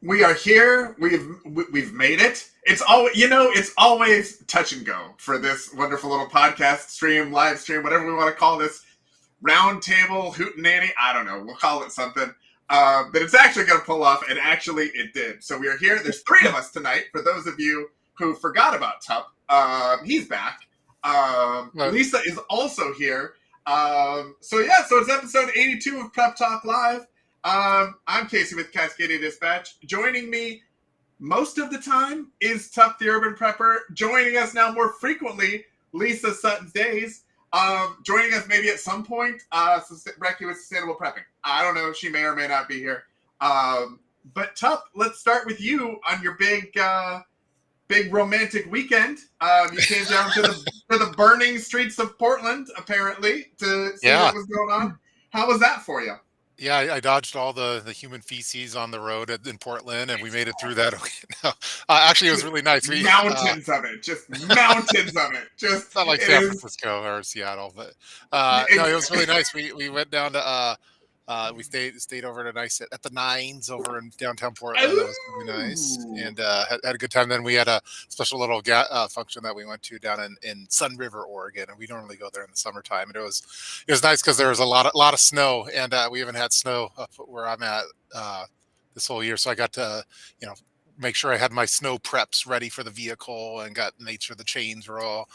We are here. We've made it. It's always touch and go for this wonderful little podcast stream, live stream, whatever we want to call this, round table, hootenanny. I don't know. We'll call it something. But it's actually going to pull off, and actually it did. So we are here. There's 3 of us tonight. For those of you who forgot about Tup, he's back. Lisa is also here. So it's episode 82 of Prep Talk Live. I'm Casey with Cascadia Dispatch. Joining me most of the time is Tup the Urban Prepper. Joining us now more frequently, Lisa Sutton's Days. Joining us maybe at some point, Brecky with Sustainable Prepping. I don't know. She may or may not be here. But Tup, let's start with you on your big romantic weekend. You came down to the burning streets of Portland, apparently, to see what was going on. How was that for you? Yeah, I dodged all the human feces on the road in Portland, and we made it through that. Actually, it was really nice. Mountains of it. Just not like San Francisco or Seattle, but no, it was really nice. We went down to we stayed over at the Nines over in downtown Portland. That was really nice, and had a good time. Then we had a special little function that we went to down in Sun River, Oregon, and we normally go there in the summertime. And it was nice because there was a lot of snow, and we haven't had snow up where I'm at this whole year. So I got to make sure I had my snow preps ready for the vehicle, and made sure the chains were all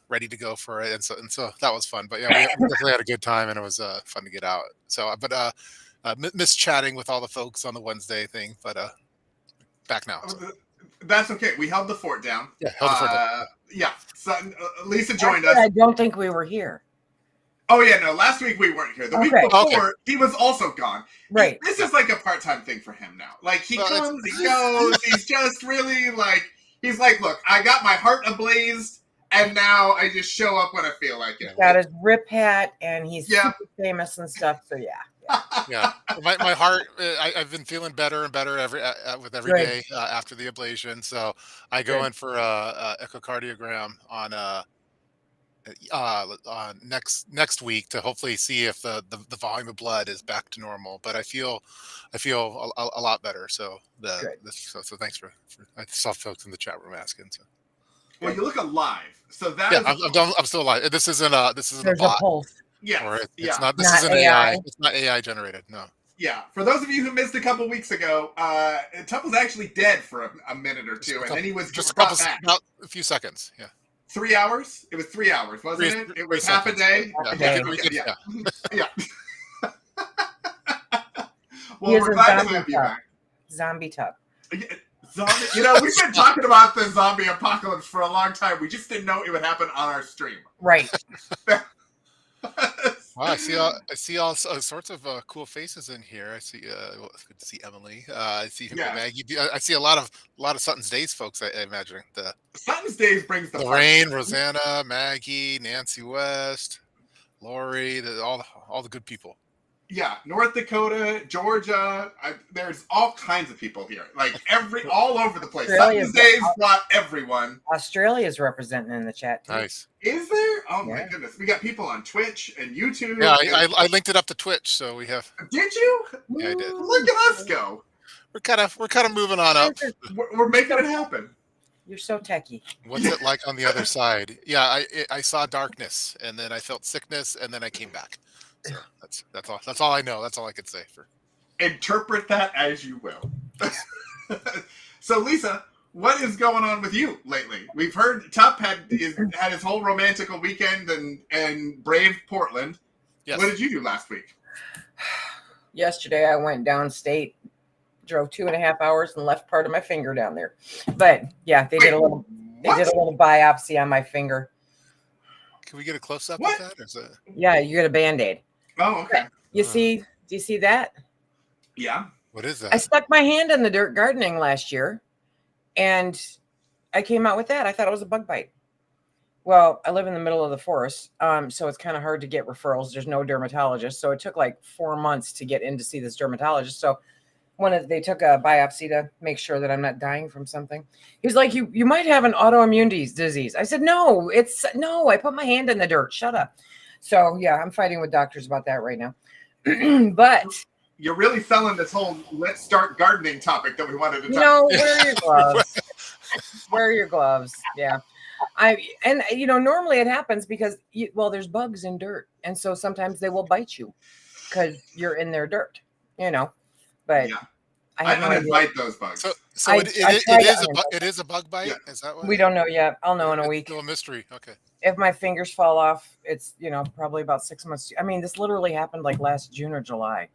ready to go for it, and so that was fun. But yeah, we definitely had a good time, and it was fun to get out. So, but miss chatting with all the folks on the Wednesday thing, but back now. So. That's okay. We held the fort down. Yeah, held the fort down. Yeah. So, Lisa joined us. I don't think we were here. Oh yeah, no. Last week we weren't here. The week before he was also gone. Right. This is like a part-time thing for him now. Like he comes, he goes. He's just really he's like, look, I got my heart ablazed. And now I just show up when I feel like it. He's got his rip hat, and he's super famous and stuff. So yeah. My heart. I've been feeling better and better with every day after the ablation. So I go in for a echocardiogram on next week to hopefully see if the volume of blood is back to normal. But I feel a lot better. So so thanks for I saw folks in the chat room asking. So. Well, you look alive, so that I'm still alive. This isn't there's a bot. A pulse. Yeah, it's not. This isn't AI. It's not AI generated. No. Yeah, for those of you who missed a couple weeks ago, Tup was actually dead for a minute or two, and then he was just brought back. About a few seconds. Yeah. 3 hours? It was 3 hours, wasn't it? It was half a day. Yeah. Well, we're glad to have you back. Zombie Tup. Zombie. We've been talking about the zombie apocalypse for a long time. We just didn't know it would happen on our stream. Right. Wow, I see all sorts of cool faces in here. I see. It's good to see Emily. I see Maggie. I see a lot of Sutton's Days folks. I imagine the Sutton's Days brings the Lorraine, Rosanna, Maggie, Nancy West, Lori, all the good people. Yeah, North Dakota, Georgia. There's all kinds of people here, all over the place. Sutton's Days brought everyone. Australia's representing in the chat too. Nice. Is there? Oh my goodness, we got people on Twitch and YouTube. Yeah, I linked it up to Twitch, so we have. Did you? Yeah, I did. Look at us go. We're kind of moving on up. We're making it happen. You're so techie. What's it like on the other side? Yeah, I saw darkness, and then I felt sickness, and then I came back. So that's all. That's all I know. That's all I could say. Interpret that as you will. So, Lisa, what is going on with you lately? We've heard Tup had his whole romantical weekend and braved Portland. Yes. What did you do last week? Yesterday, I went downstate, drove 2.5 hours, and left part of my finger down there. But yeah, they did a little biopsy on my finger. Can we get a close up of that? Yeah, you get a Band-Aid. Oh, okay. Do you see that? Yeah. What is that? I stuck my hand in the dirt gardening last year, and I came out with that. I thought it was a bug bite. Well, I live in the middle of the forest, so it's kind of hard to get referrals. There's no dermatologist, so it took 4 months to get in to see this dermatologist. So when they took a biopsy to make sure that I'm not dying from something, he was like, you might have an autoimmune disease. I said, no, I put my hand in the dirt. Shut up. So yeah, I'm fighting with doctors about that right now. But you're really selling this whole let's start gardening topic that we wanted to talk No, wear your gloves. Wear your gloves. Yeah. Normally it happens because there's bugs in dirt. And so sometimes they will bite you because you're in their dirt, but Yeah. I have no idea. uninvite those bugs. So I it is a bug bite. Yeah. Is that what? We don't know yet. I'll know in a week. Still a mystery. Okay. If my fingers fall off, it's probably about 6 months. I mean, this literally happened like last June or July.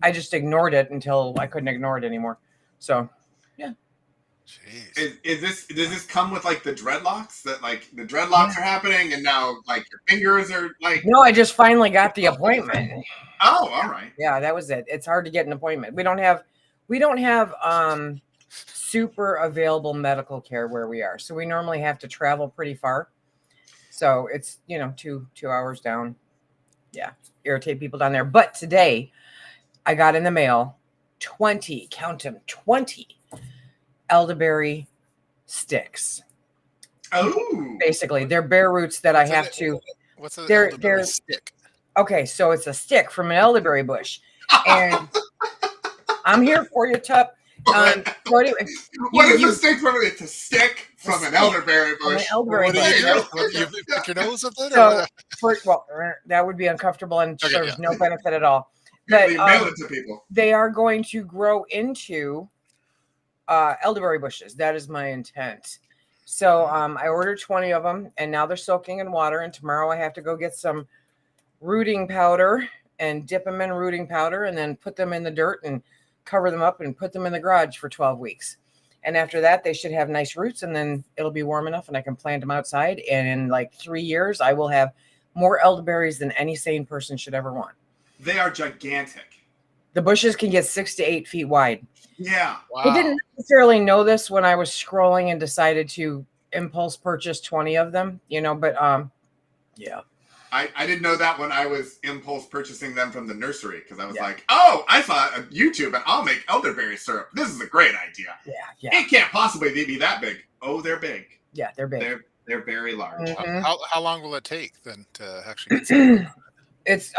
I just ignored it until I couldn't ignore it anymore. So, yeah. Jeez. Does this come with like the dreadlocks that like the dreadlocks are happening and now like your fingers are like? No, I just finally got the appointment. Oh, all right. Yeah, that was it. It's hard to get an appointment. We don't have super available medical care where we are. So we normally have to travel pretty far. So it's, 2 hours down. Yeah. Irritate people down there. But today I got in the mail 20, count them, 20 elderberry sticks. Oh. Basically, they're bare roots that I have to. What's an elderberry stick? Okay, so it's a stick from an elderberry bush. And I'm here for you, Tup. What is the stick from? It's a stick from an elderberry bush. You pick your nose with it? That would be uncomfortable and serves no benefit at all. But mail it to people. They are going to grow into elderberry bushes. That is my intent. So I ordered 20 of them, and now they're soaking in water. And tomorrow I have to go get some rooting powder and dip them in rooting powder, and then put them in the dirt and cover them up and put them in the garage for 12 weeks. And after that, they should have nice roots, and then it'll be warm enough and I can plant them outside. And in like 3 years, I will have more elderberries than any sane person should ever want. They are gigantic. The bushes can get 6 to 8 feet wide. Yeah. Wow. I didn't necessarily know this when I was scrolling and decided to impulse purchase 20 of them, but yeah. I didn't know that when I was impulse purchasing them from the nursery because I was like, oh, I saw a YouTube and I'll make elderberry syrup. This is a great idea. Yeah. It can't possibly be that big. Oh, they're big. Yeah, they're big. They're very large. Mm-hmm. How long will it take then to actually get some? It's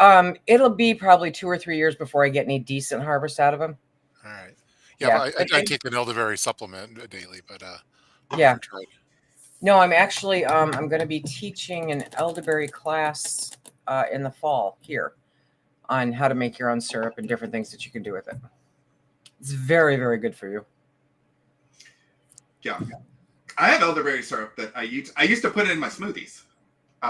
it'll be probably 2 or 3 years before I get any decent harvest out of them. All right. Yeah, I take an elderberry supplement daily, but yeah. No, I'm actually I'm going to be teaching an elderberry class in the fall here on how to make your own syrup and different things that you can do with it. It's very, very good for you. Yeah. I have elderberry syrup that I used to put in my smoothies.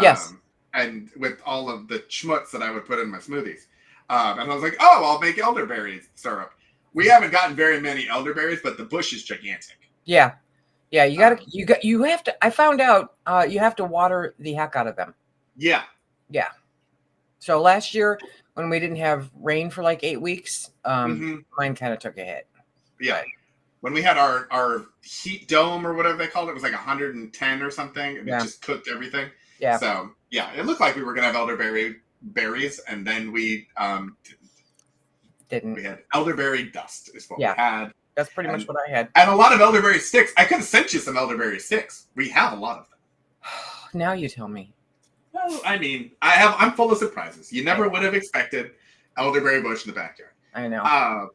Yes. And with all of the schmutz that I would put in my smoothies. And I was like, oh, I'll make elderberry syrup. We haven't gotten very many elderberries, but the bush is gigantic. Yeah. Yeah, you have to. I found out you have to water the heck out of them. Yeah. Yeah. So last year when we didn't have rain for like 8 weeks, mine kind of took a hit. Yeah. When we had our heat dome or whatever they called it, it was like 110 or something, and it just cooked everything. Yeah. So yeah, it looked like we were gonna have elderberry berries, and then we didn't. We had elderberry dust is what we had. That's pretty much what I had. And a lot of elderberry sticks. I could have sent you some elderberry sticks. We have a lot of them. Now you tell me. Well, I mean, I'm full of surprises. You never would have expected elderberry bush in the backyard. I know.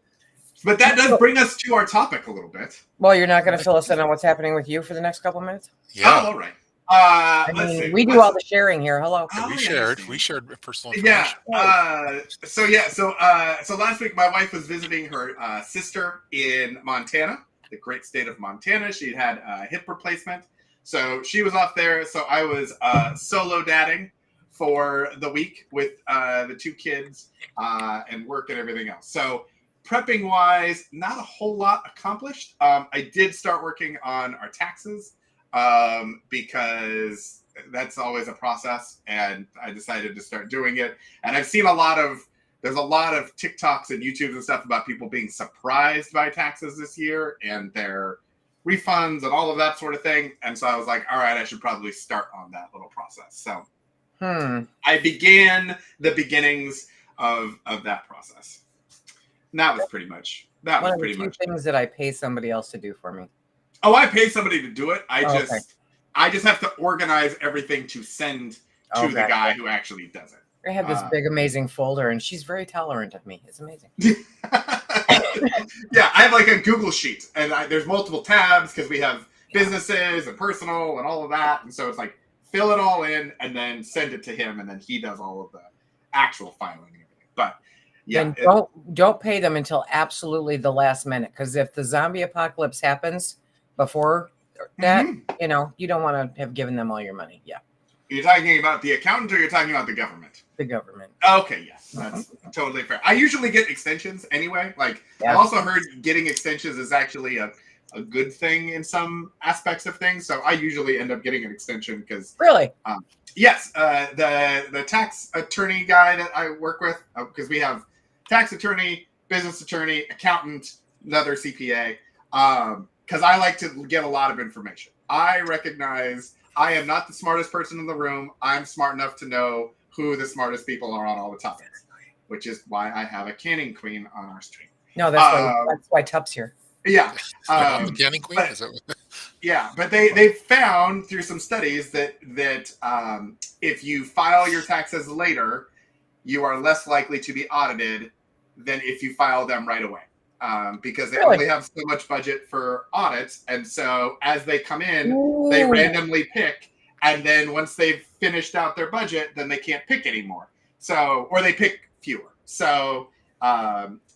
But that does bring us to our topic a little bit. Well, you're not going to fill us in on what's happening with you for the next couple of minutes? Yeah. Oh, all right. Let's see. We do all the sharing here. Hello. We shared personal information. Yeah. So last week my wife was visiting her sister in Montana, the great state of Montana. She had a hip replacement, so she was off there. So I was solo dadding for the week with the 2 kids and work and everything else. So prepping wise, not a whole lot accomplished. I did start working on our taxes. Because that's always a process, and I decided to start doing it. And I've seen there's a lot of TikToks and YouTubes and stuff about people being surprised by taxes this year and their refunds and all of that sort of thing. And so I was like, all right, I should probably start on that little process. So I began the beginnings of that process. And that was pretty much things that I pay somebody else to do for me. Oh, I pay somebody to do it. I just have to organize everything to send to the guy who actually does it. I have this big, amazing folder, and she's very tolerant of me. It's amazing. Yeah, I have like a Google sheet, and there's multiple tabs because we have businesses and personal and all of that, and so it's like fill it all in and then send it to him, and then he does all of the actual filing and everything. But yeah, then don't pay them until absolutely the last minute, because if the zombie apocalypse happens before that, you know, you don't want to have given them all your money. Yeah. You're talking about the accountant, or you're talking about the government? The government. Okay, yes, that's totally fair. I usually get extensions anyway. Like, I've also heard getting extensions is actually a good thing in some aspects of things. So I usually end up getting an extension because really, yes, the tax attorney guy that I work with, because we have tax attorney, business attorney, accountant, another CPA. Because I like to get a lot of information. I recognize I am not the smartest person in the room. I'm smart enough to know who the smartest people are on all the topics, which is why I have a canning queen on our stream. No, that's why Tup's here. Yeah. The canning queen? Yeah, but they found through some studies that if you file your taxes later, you are less likely to be audited than if you file them right away. Because they only have so much budget for audits. And so as they come in, they randomly pick. And then once they've finished out their budget, then they can't pick anymore. So, or they pick fewer. So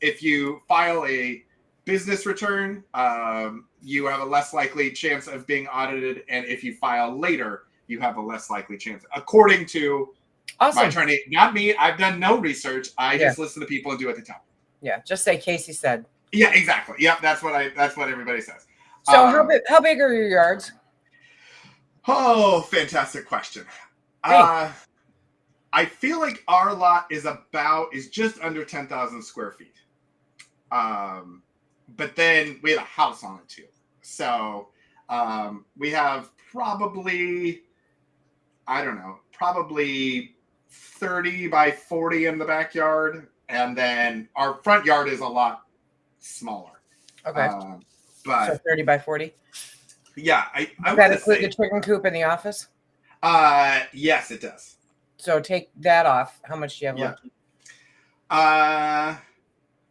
if you file a business return, you have a less likely chance of being audited. And if you file later, you have a less likely chance. According to my attorney, not me. I've done no research. I just listen to people and do what they tell me. Yeah, just say Casey said. Yeah, exactly. Yep, that's what everybody says. So how big are your yards? Oh, fantastic question. I feel like our lot is just under 10,000 square feet. But then we have a house on it too. So we have probably 30 by 40 in the backyard. And then our front yard is a lot smaller. Okay. But so 30 by 40? Yeah. I does that include the chicken coop in the office? Yes, it does. So take that off. How much do you have left?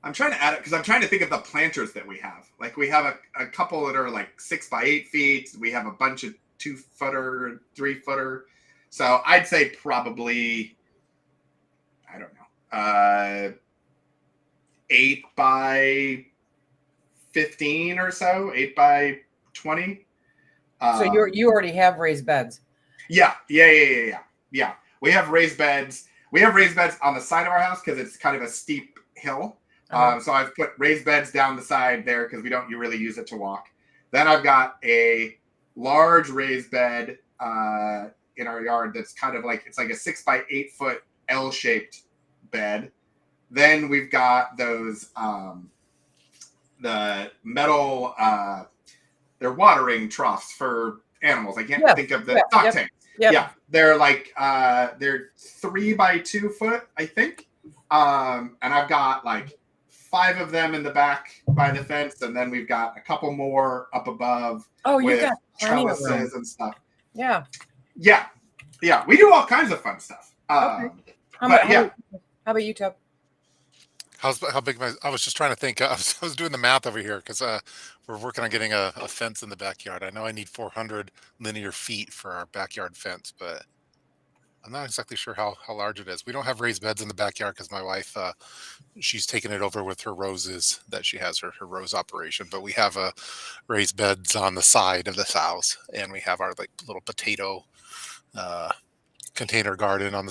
I'm trying to add it because I'm trying to think of the planters that we have. Like we have a couple that are like 6 by 8 feet. We have a bunch of 2-footer, 3-footer. So I'd say probably, I don't know, 8 by 15 or so, 8 by 20. So you already have raised beds. Yeah. We have raised beds. We have raised beds on the side of our house because it's kind of a steep hill. So I've put raised beds down the side there because you really use it to walk. Then I've got a large raised bed in our yard that's kind of like, it's like a 6 by 8 foot L-shaped bed. Then we've got those the metal they're watering troughs for animals. I can't think of the stock tanks. Yeah, they're like they're 3 by 2 foot, I think. And I've got like 5 of them in the back by the fence, and then we've got a couple more up above. Oh, you with got trellises and stuff. Yeah. We do all kinds of fun stuff. Okay. How about you, Tup? How big? I was just trying to think. I was doing the math over here because we're working on getting a fence in the backyard. I know I need 400 linear feet for our backyard fence, but I'm not exactly sure how large it is. We don't have raised beds in the backyard because my wife, she's taken it over with her roses that she has her rose operation. But we have raised beds on the side of this house, and we have our like little potato container garden on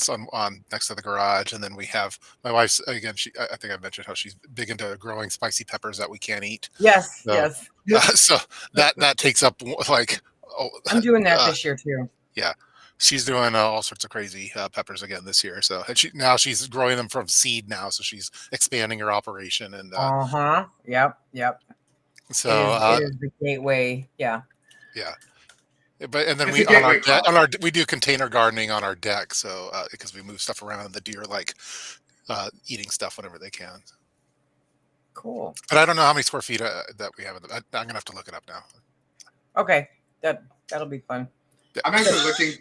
next to the garage. And then we have my wife's, again, I think I mentioned how she's big into growing spicy peppers that we can't eat. Yes. So that takes up like, I'm doing that this year too. Yeah. She's doing all sorts of crazy peppers again this year. So now she's growing them from seed now. So she's expanding her operation. And Yep. So it is the gateway. Yeah. But and then we do container gardening on our deck. So because we move stuff around and the deer like eating stuff whenever they can. Cool. But I don't know how many square feet that we have. I'm gonna have to look it up now. Okay, that'll be fun. I'm actually looking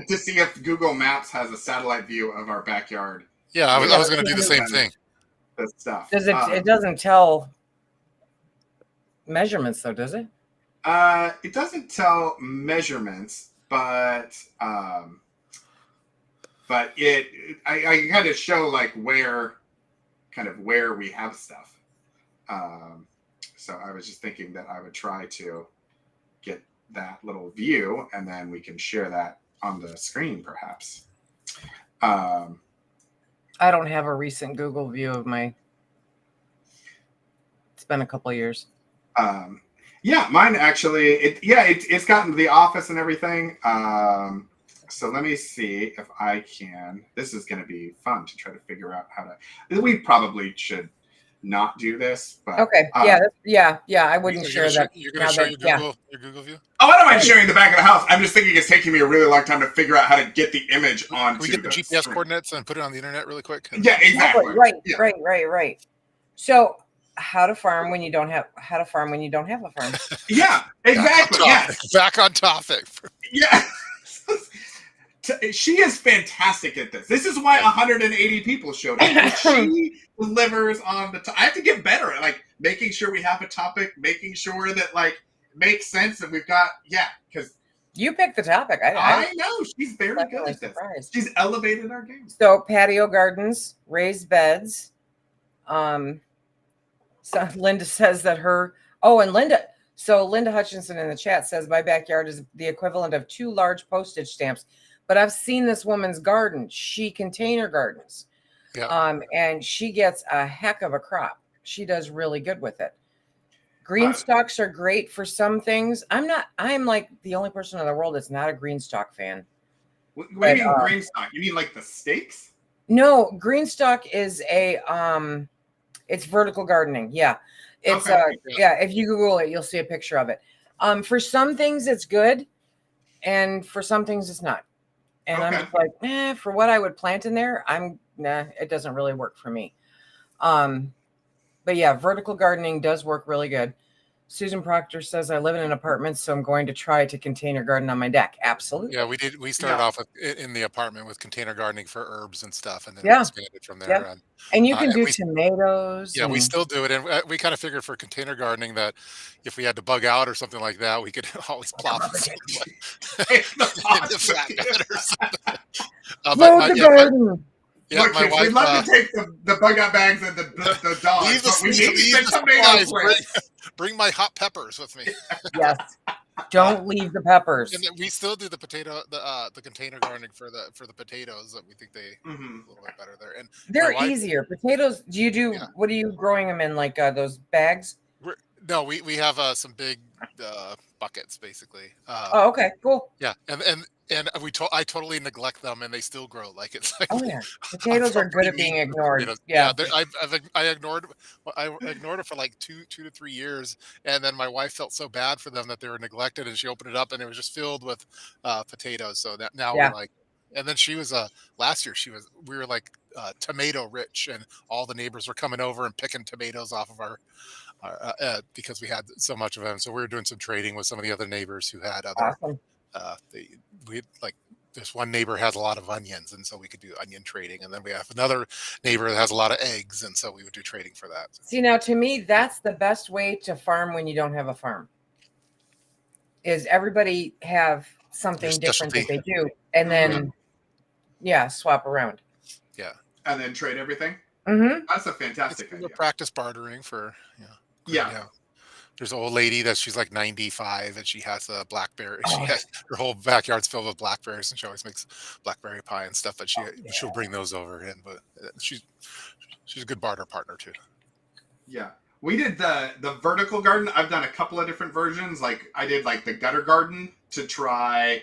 to see if Google Maps has a satellite view of our backyard. Yeah, I was going to do the same thing. This stuff. Does it? It doesn't tell measurements, though, does it? It doesn't tell measurements, but I kind of show like where we have stuff. So I was just thinking that I would try to get that little view, and then we can share that on the screen, perhaps. I don't have a recent Google view of my. It's been a couple of years. Yeah, mine actually. It's gotten to the office and everything. So let me see if I can. This is going to be fun to try to figure out how to. We probably should not do this, but okay. Yeah. I wouldn't share that. You're going to share your Google view? Oh, I don't mind sharing the back of the house. I'm just thinking it's taking me a really long time to figure out how to get the image onto we get the GPS screen. coordinates and put it on the internet really quick. Yeah, exactly. Right. So, how to farm when you don't have a farm? Yeah, exactly. Yeah, back on topic. Yeah. She is fantastic at this. This is why 180 people showed up. She delivers on the. I have to get better at like making sure we have a topic, making sure that like makes sense, and we've got because you picked the topip. I know she's very good at this. Surprised. She's elevated our game. So patio gardens, raised beds. So Linda says that Linda Hutchinson in the chat says my backyard is the equivalent of 2 large postage stamps. But I've seen this woman's garden. She container gardens. Yeah. And she gets a heck of a crop. She does really good with it. Green stalks are great for some things. I'm like the only person in the world that's not a green stalk fan. What do you mean green stalk? You mean like the stakes? No, green stalk is it's vertical gardening. Yeah. It's if you Google it, you'll see a picture of it. For some things it's good, and for some things it's not. And I'm just like, for what I would plant in there, it doesn't really work for me. But yeah, vertical gardening does work really good. Susan Proctor says, I live in an apartment, so I'm going to try to container garden on my deck. Absolutely. Yeah, we did. We started off in the apartment with container gardening for herbs and stuff, and then we expanded from there. Yeah. And you can do tomatoes. Yeah, we still do it. And we kind of figured for container gardening that if we had to bug out or something like that, we could always plop it in the flat bed or something. The garden. Yeah, look, my wife, we'd love to take the bug out bags and the dogs, but we need the tomatoes. Bring my hot peppers with me. Yes. Don't leave the peppers. And we still do the container gardening for the potatoes that we think they a little bit better there. And they're easier. Potatoes. What are you growing them in? Like those bags? No, we have some big buckets basically. Okay, cool. Yeah, and I totally neglect them, and they still grow. Like it's like potatoes are good at being ignored. Yeah, I ignored it for like 2 to 3 years, and then my wife felt so bad for them that they were neglected, and she opened it up, and it was just filled with potatoes. So that now we're like, and then she was last year we were like tomato rich, and all the neighbors were coming over and picking tomatoes off of our because we had so much of them. So we were doing some trading with some of the other neighbors who had other. Awesome. This one neighbor has a lot of onions, and so we could do onion trading, and then we have another neighbor that has a lot of eggs, and so we would do trading for that. See, now to me, that's the best way to farm when you don't have a farm. Is everybody have something different that they do, and then swap around. Yeah, and then trade everything. That's a fantastic idea. Practice bartering for yeah. There's an old lady that she's like 95, and she has a blackberry. She has her whole backyard's filled with blackberries, and she always makes blackberry pie and stuff. But she'll bring those over in. But she's a good barter partner too. Yeah, we did the vertical garden. I've done a couple of different versions. Like I did like the gutter garden to try,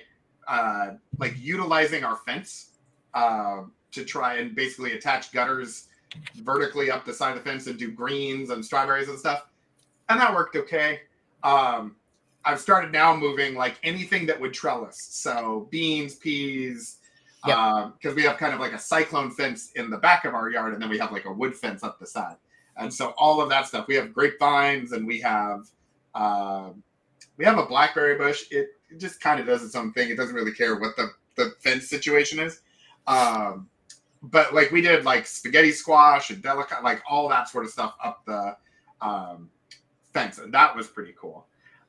like utilizing our fence to try and basically attach gutters vertically up the side of the fence and do greens and strawberries and stuff. And that worked okay. I've started now moving like anything that would trellis. So beans, peas, because we have kind of like a cyclone fence in the back of our yard, and then we have like a wood fence up the side. And so all of that stuff, we have grapevines, and we have a blackberry bush. just kind of does its own thing. It doesn't really care what the fence situation is. But like we did like spaghetti squash and delicate, like all that sort of stuff up the fence, and that was pretty cool.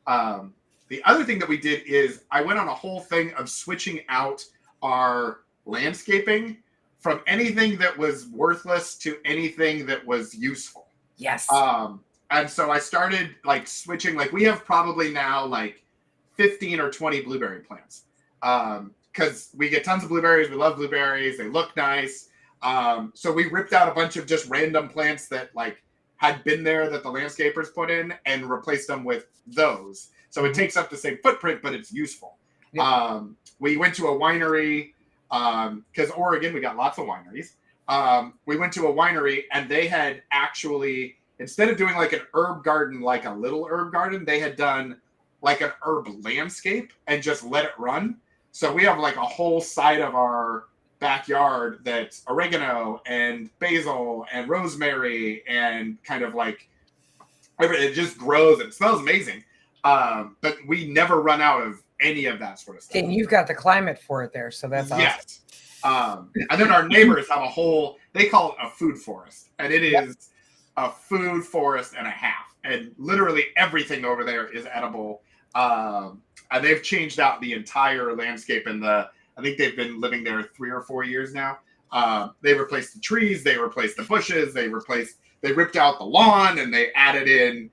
The other thing that we did is I went on a whole thing of switching out our landscaping from anything that was worthless to anything that was useful. Yes. And so I started like switching, like we have probably now like 15 or 20 blueberry plants. Because we get tons of blueberries. We love blueberries. They look nice. So we ripped out a bunch of just random plants that like had been there that the landscapers put in and replaced them with those. So it takes up the same footprint, but it's useful. Yep. We went to a winery because Oregon, we got lots of wineries. We went to a winery and they had actually, instead of doing like an herb garden, like a little herb garden, they had done like an herb landscape and just let it run. So we have like a whole side of our backyard that's oregano and basil and rosemary and kind of like it just grows and it smells amazing. But we never run out of any of that sort of stuff. And you've got the climate for it there, so that's awesome. Yes. And then our neighbors have a whole, they call it a food forest. And it is a food forest and a half. And literally everything over there is edible. And they've changed out the entire landscape in I think they've been living there 3 or 4 years now. They replaced the trees, they replaced the bushes, they ripped out the lawn and they added in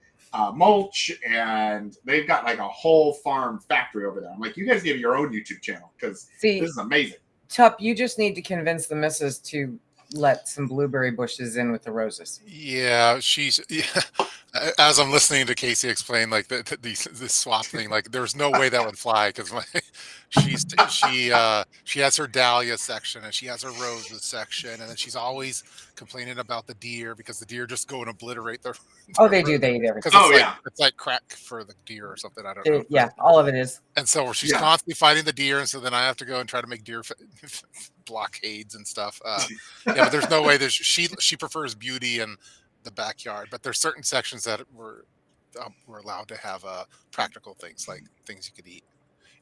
mulch, and they've got like a whole farm factory over there. I'm like, you guys need your own YouTube channel because this is amazing. Tup, you just need to convince the missus to let some blueberry bushes in with the roses. Yeah, as I'm listening to Casey explain like the swap thing, like there's no way that would fly because she has her dahlia section and she has her roses section, and then she's always complaining about the deer because the deer just go and obliterate their. They do. They eat everything. It's like crack for the deer or something. I don't know. Yeah, all of it is. And so she's constantly fighting the deer, and so then I have to go and try to make deer blockades and stuff. But there's no way that she prefers beauty and the backyard, but there's certain sections that we're allowed to have practical things like things you could eat,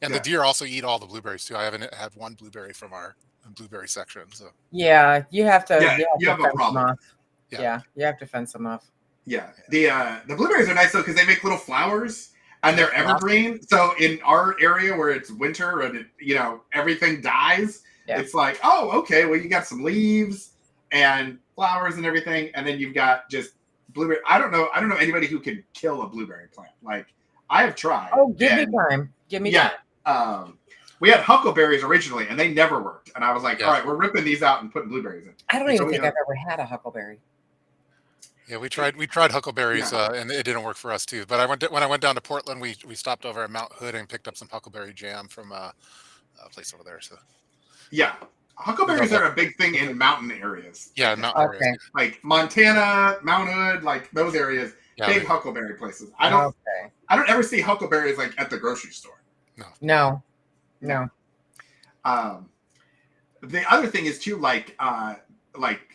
and the deer also eat all the blueberries too. I haven't had one blueberry from our blueberry section, so you have to. You have to a fence problem. them off. Yeah, you have to fence them off. Yeah, the blueberries are nice though because they make little flowers and they're evergreen. So in our area where it's winter and everything dies, it's like, oh, okay, well you got some leaves and flowers and everything, and then you've got just blueberry. I don't know anybody who can kill a blueberry plant. Like I have tried. Oh, give me time. We had huckleberries originally, and they never worked. And I was like, all right, we're ripping these out and putting blueberries in. I don't even think I've ever had a huckleberry. Yeah, we tried huckleberries, and it didn't work for us too. But when I went down to Portland, we stopped over at Mount Hood and picked up some huckleberry jam from a place over there. So yeah. Huckleberries are a big thing in mountain areas. Yeah, mountain areas. Like Montana, Mount Hood, like those areas, big huckleberry places. I don't ever see huckleberries like at the grocery store. No. The other thing is too, like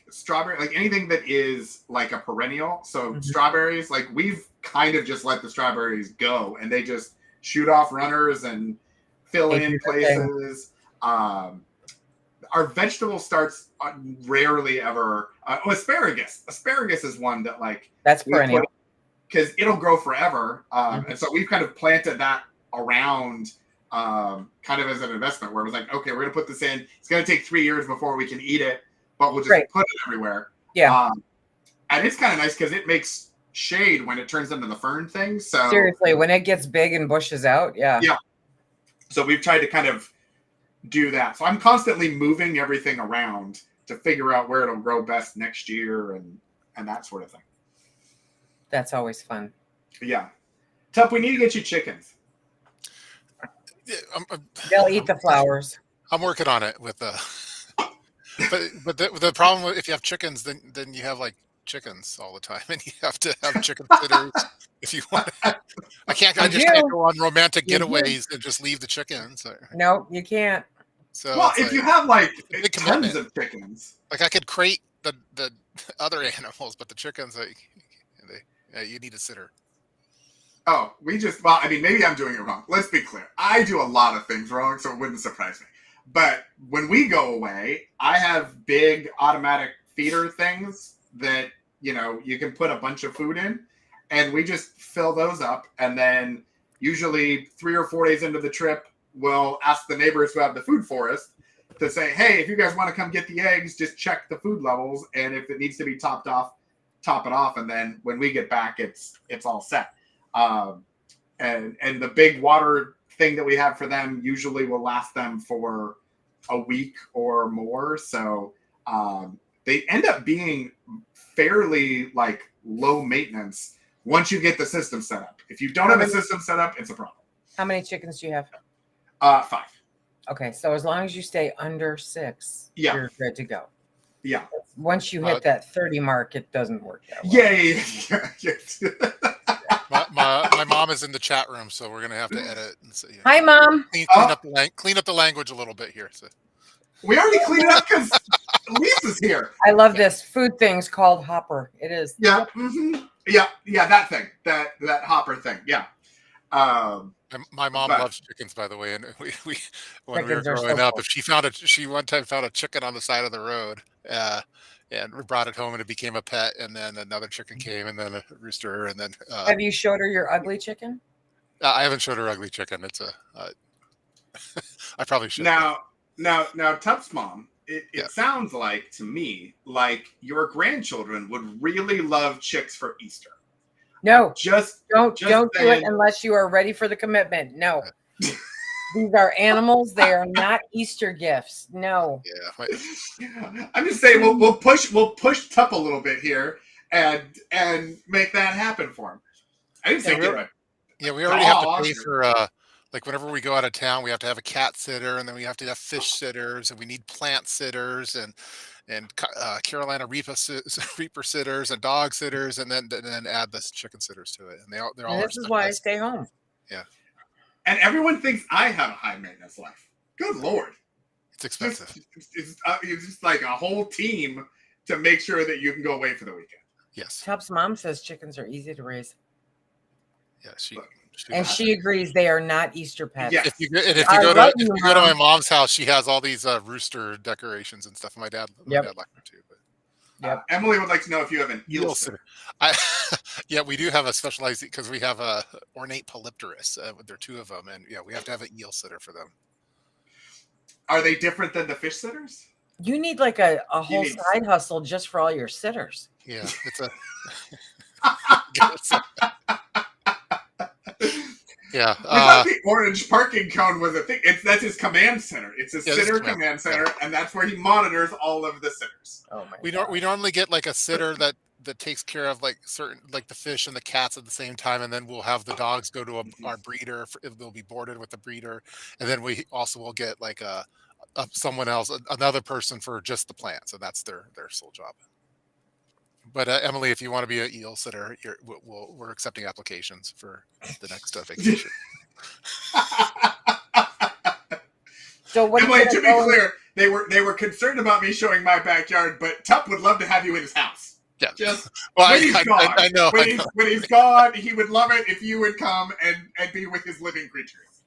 strawberry, like anything that is like a perennial. So strawberries, like we've kind of just let the strawberries go, and they just shoot off runners and fill in places. Our vegetable starts rarely ever. Asparagus. Asparagus is one that that's perennial because it'll grow forever. And so we've kind of planted that around kind of as an investment where it was like, okay, we're going to put this in. It's going to take 3 years before we can eat it, but we'll just put it everywhere. Yeah. And it's kind of nice because it makes shade when it turns into the fern thing. So seriously, when it gets big and bushes out. Yeah. So we've tried to kind of do that. So I'm constantly moving everything around to figure out where it'll grow best next year and that sort of thing. That's always fun. Yeah. Tup, we need to get you chickens. They'll eat the flowers. I'm working on it with but the problem if you have chickens, then you have like chickens all the time, and you have to have chicken sitters if you want. I just can't go on romantic getaways and just leave the chickens. No, you can't. So if you have tons of chickens, like I could crate the other animals, but the chickens, you need a sitter. Oh, well, I mean, maybe I'm doing it wrong. Let's be clear. I do a lot of things wrong, so it wouldn't surprise me. But when we go away, I have big automatic feeder things that, you can put a bunch of food in, and we just fill those up. And then usually 3 or 4 days into the trip, we'll ask the neighbors who have the food for us to say, hey, if you guys want to come get the eggs, just check the food levels. And if it needs to be topped off, top it off. And then when we get back, it's all set. And the big water thing that we have for them usually will last them for a week or more. So they end up being fairly like low maintenance once you get the system set up. If you don't have a system set up, it's a problem. How many chickens do you have? 5. Okay, so as long as you stay under 6, you're good to go. Yeah. Once you hit that 30 mark, it doesn't work that well. Yeah. My mom is in the chat room, so we're gonna have to edit. And say, Hi, Mom. Clean up the language a little bit here. So. We already cleaned it up because Lisa's here. I love this food thing's called Hopper. It is. Yeah. Mm-hmm. Yeah. That thing. That Hopper thing. Yeah. My mom loves chickens, by the way, and we when we were growing up, if she one time found a chicken on the side of the road, and we brought it home, and it became a pet, and then another chicken came, and then a rooster, and then. Have you showed her your ugly chicken? I haven't showed her ugly chicken. It's I probably should. Now, Tup's mom. It sounds like to me like your grandchildren would really love chicks for Easter. No, don't do it unless you are ready for the commitment. No, these are animals. They are not Easter gifts. No. Yeah, I'm just saying we'll push Tup a little bit here and make that happen for him. I didn't say get right. Yeah, we already have to pay for like whenever we go out of town, we have to have a cat sitter, and then we have to have fish sitters, and we need plant sitters, and Carolina Reaper sitters and dog sitters, and then add the chicken sitters to it, and they're all. This is why I stay home. Yeah, and everyone thinks I have a high maintenance life. Good Lord, it's expensive. It's just like a whole team to make sure that you can go away for the weekend. Yes. Tup's mom says chickens are easy to raise. Yeah, she agrees they are not Easter pets. Yes. If you go to my mom's house, she has all these rooster decorations and stuff. My dad liked them too. But. Emily would like to know if you have an eel sitter. Yeah, we do have a specialized because we have a ornate polypterus. There are 2 of them, and we have to have an eel sitter for them. Are they different than the fish sitters? You need like a whole side hustle just for all your sitters. Yeah, it's yeah. We thought the orange parking cone was a thing. That's his command center. It's a sitter command center, and that's where he monitors all of the sitters. Oh my! We normally get like a sitter that takes care of like certain like the fish and the cats at the same time, and then we'll have the dogs go to our breeder. They'll be boarded with the breeder, and then we also will get like someone else, another person for just the plants, and that's their sole job. But Emily, if you want to be an eel sitter, we're accepting applications for the next vacation. So what? Emily, to be clear, they were concerned about me showing my backyard, but Tup would love to have you in his house. Yeah, just when he's gone. I know. When he's gone, he would love it if you would come and be with his living creatures.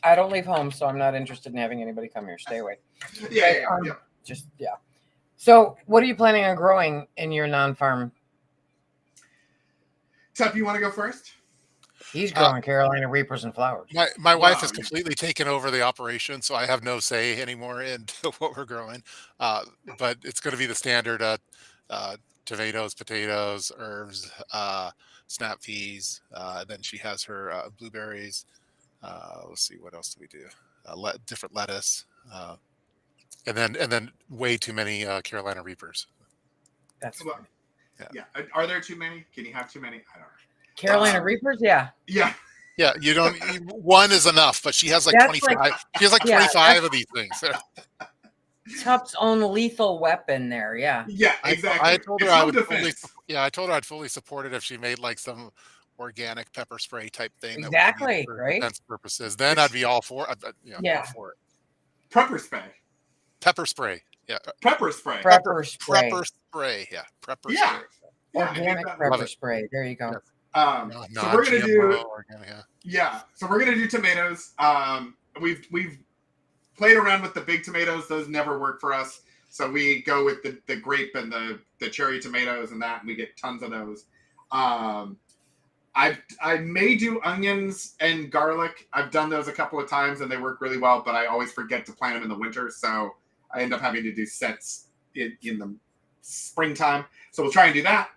I don't leave home, so I'm not interested in having anybody come here. Stay away. Yeah. So, what are you planning on growing in your non-farm? Tup, you want to go first? He's growing Carolina Reapers and flowers. My wife has completely taken over the operation, so I have no say anymore in what we're growing. But it's going to be the standard tomatoes, potatoes, herbs, snap peas. Then she has her blueberries. Let's see, what else do we do? Different lettuce. And then way too many Carolina Reapers. That's funny. Yeah. Are there too many? Can you have too many? I don't know. Carolina Reapers, yeah. Yeah. Yeah, you don't. One is enough, but she has like 25. She has like 25 of these things. Tup's own lethal weapon there. Yeah. Yeah, exactly. I told her I would. I told her I'd fully support it if she made like some organic pepper spray type thing. Exactly. For right. defense purposes, then I'd be all for. All for it. Pepper spray. Pepper spray. Yeah. Pepper spray. Prepper spray. Prepper spray. Yeah. Prepper Yeah. spray. Organic pepper spray. There you go. So we're gonna do yeah. So we're gonna do tomatoes. We've played around with the big tomatoes; those never work for us. So we go with the grape and the cherry tomatoes and that, and we get tons of those. I may do onions and garlic. I've done those a couple of times and they work really well, but I always forget to plant them in the winter, so I end up having to do sets in the springtime. So we'll try and do that.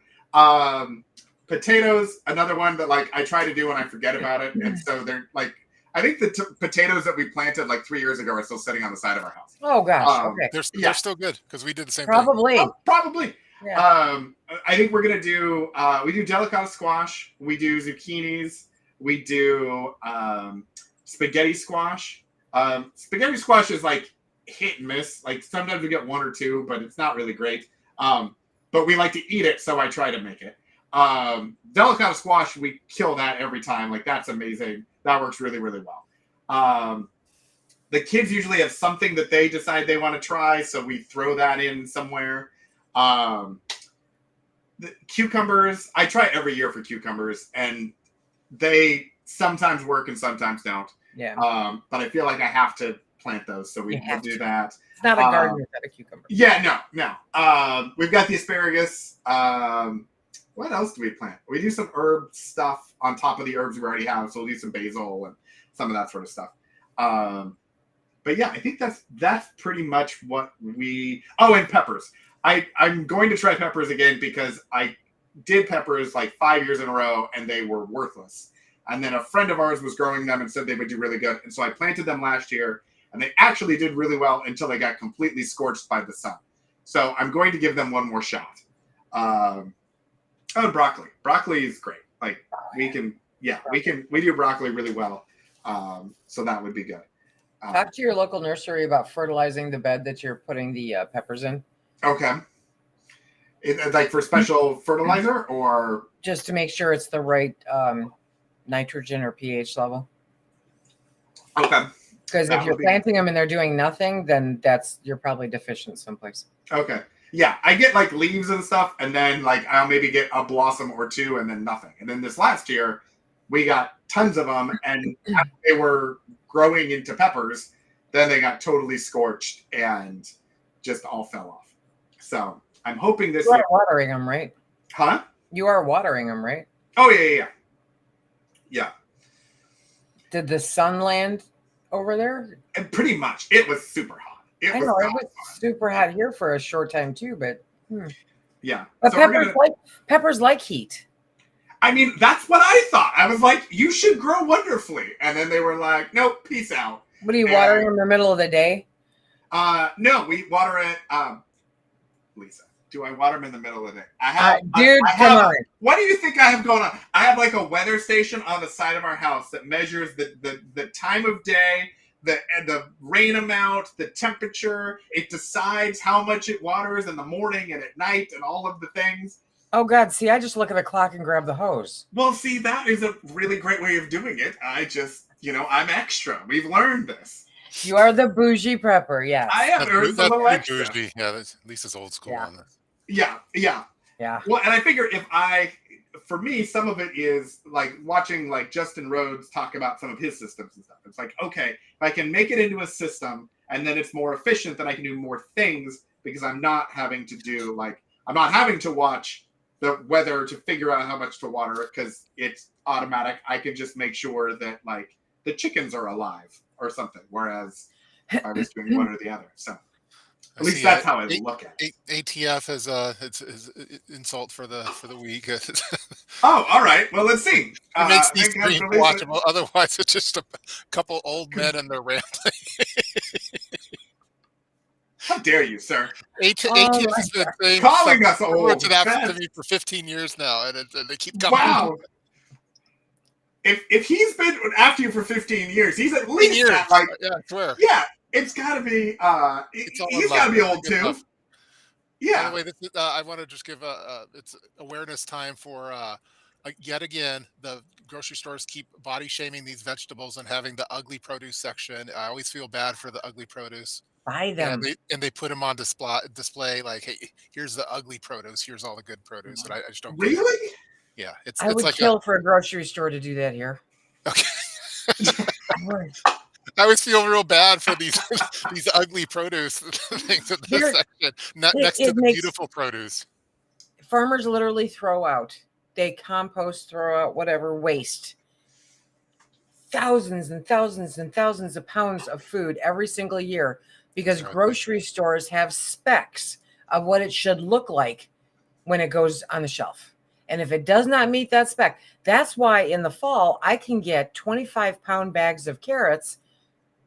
Potatoes, another one that like I try to do and I forget about it, and so they're like I think the potatoes that we planted like 3 years ago are still sitting on the side of our house. Oh gosh, okay. They're still good because we did the same Probably. thing. Probably. Yeah. I think we're gonna do we do delicata squash, we do zucchinis, we do spaghetti squash. Spaghetti squash is like hit and miss. Like sometimes we get one or two, but it's not really great. But we like to eat it, so I try to make it. Delicata squash, we kill that every time. Like that's amazing. That works really, really well. The kids usually have something that they decide they want to try, so we throw that in somewhere. The cucumbers, I try every year for cucumbers, and they sometimes work and sometimes don't. Yeah. But I feel like I have to plant those, so we'll do that. It's not a garden without a cucumber. Yeah, no. We've got the asparagus. What else do we plant? We do some herb stuff on top of the herbs we already have, so we'll do some basil and some of that sort of stuff. But yeah, I think that's pretty much what we. Oh, and peppers. I'm going to try peppers again because I did peppers like 5 years in a row and they were worthless. And then a friend of ours was growing them and said they would do really good. And so I planted them last year and they actually did really well until they got completely scorched by the sun. So I'm going to give them one more shot. And broccoli. Broccoli is great. Like we do broccoli really well. So that would be good. Talk to your local nursery about fertilizing the bed that you're putting the peppers in. Okay. Like for special fertilizer or? Just to make sure it's the right nitrogen or pH level. Okay. Because if you're planting them and they're doing nothing, then you're probably deficient someplace. Okay. Yeah, I get like leaves and stuff, and then like I'll maybe get a blossom or two, and then nothing. And then this last year, we got tons of them, and after they were growing into peppers, then they got totally scorched and just all fell off. So I'm hoping this. You are watering them, right? Huh? You are watering them, right? Oh yeah. Did the sun land over there? And pretty much, it was super hot. I know it was super hot here for a short time too, but yeah. But so peppers like heat. I mean, that's what I thought. I was like, you should grow wonderfully, and then they were like, nope, peace out. What are you watering in the middle of the day? No, we water it. Lisa, do I water them in the middle of the day? I have, come on. What do you think I have going on? I have like a weather station on the side of our house that measures the time of day, the rain amount, the temperature. It decides how much it waters in the morning and at night and all of the things. Oh, God. See, I just look at the clock and grab the hose. Well, see, that is a really great way of doing it. I just, I'm extra. We've learned this. You are the bougie prepper, yes. I am. There's a little extra. Bougie. Yeah, that's Lisa's old school on this. Yeah. Well, and I figure for me, some of it is like watching like Justin Rhodes talk about some of his systems and stuff. It's like, okay, if I can make it into a system and then it's more efficient, then I can do more things because I'm not having to watch the weather to figure out how much to water it because it's automatic. I can just make sure that like the chickens are alive or something. Whereas if I was doing one or the other. So at least that's how I look at it. ATF is it's insult for the week. Oh, all right. Well, let's see. It makes these streams watchable. Otherwise, it's just a couple old men and their rambling. How dare you, sir? ATF has been saying calling us old. To that to me for 15 years now, and they keep coming. Wow. If he's been after you for 15 years, he's at least at, like I swear. Yeah, it's got to be. He's got to be old too. Enough. Yeah. By the way, this is, I want to just give it's awareness time for yet again the grocery stores keep body shaming these vegetables and having the ugly produce section. I always feel bad for the ugly produce. Buy them. And they put them on display like, hey, here's the ugly produce. Here's all the good produce. And I just don't. Really? Yeah, I it's would like kill for a grocery store to do that here. okay. I would. I always feel real bad for these these ugly produce things in this There, section, it, next to it the makes beautiful produce. farmers literally throw out. They compost, throw out whatever waste. Thousands and thousands and thousands of pounds of food every single year because That's ugly. grocery stores have specs of what it should look like when it goes on the shelf. And if it does not meet that spec, that's why in the fall I can get 25-pound bags of carrots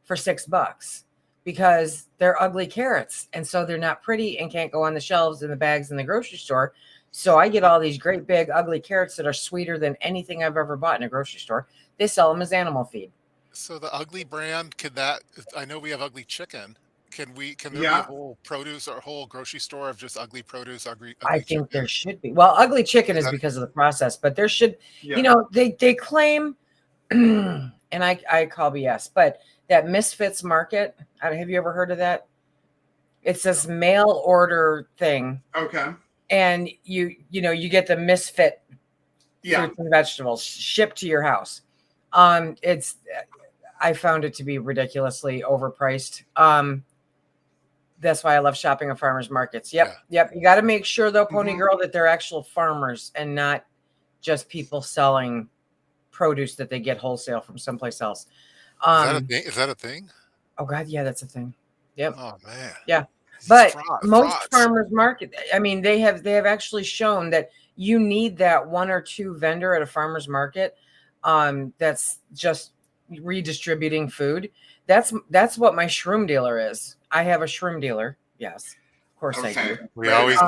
for $6 because they're ugly carrots. And so they're not pretty and can't go on the shelves in the bags in the grocery store. So I get all these great big ugly carrots that are sweeter than anything I've ever bought in a grocery store. They sell them as animal feed. So the ugly brand, could that? I know we have ugly chicken. Can there be a Yeah. whole produce or a whole grocery store of just ugly produce, I ugly think there chicken? should be. Well, ugly chicken Is is that because of the process, but there should, Yeah. they claim, and I call BS, but that Misfits Market, have you ever heard of that? It's this mail order thing. Okay. And you get the misfit Yeah. fruits and vegetables shipped to your house. I found it to be ridiculously overpriced. That's why I love shopping at farmers markets. Yep. You got to make sure though, Pony Girl, that they're actual farmers and not just people selling produce that they get wholesale from someplace else. Is that a thing? Oh God, yeah, that's a thing. Yep. Oh man. Yeah. These But most frauds. farmers market, I mean, they have actually shown that you need that one or two vendor at a farmer's market that's just redistributing food. That's what my shroom dealer is. I have a shroom dealer. Yes, of course I do. We always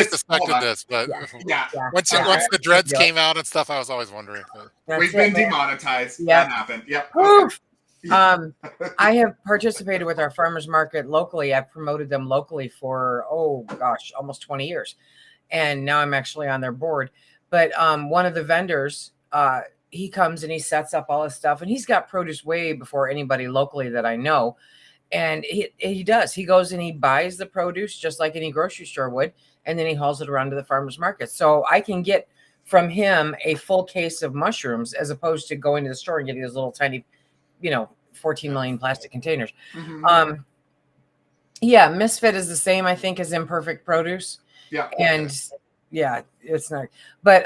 suspected this, but Yeah. once the dreads came out and stuff, I was always wondering. We've been demonetized. Yep. That happened. Yep. Okay. I have participated with our farmers market locally. I've promoted them locally for, almost 20 years. And now I'm actually on their board. But one of the vendors, he comes and he sets up all his stuff and he's got produce way before anybody locally that I know. And he does. He goes and he buys the produce just like any grocery store would. And then he hauls it around to the farmer's market. So I can get from him a full case of mushrooms as opposed to going to the store and getting those little tiny 14 million plastic containers. Yeah, Misfit is the same, I think, as Imperfect Produce. Yeah. And yeah, it's not. But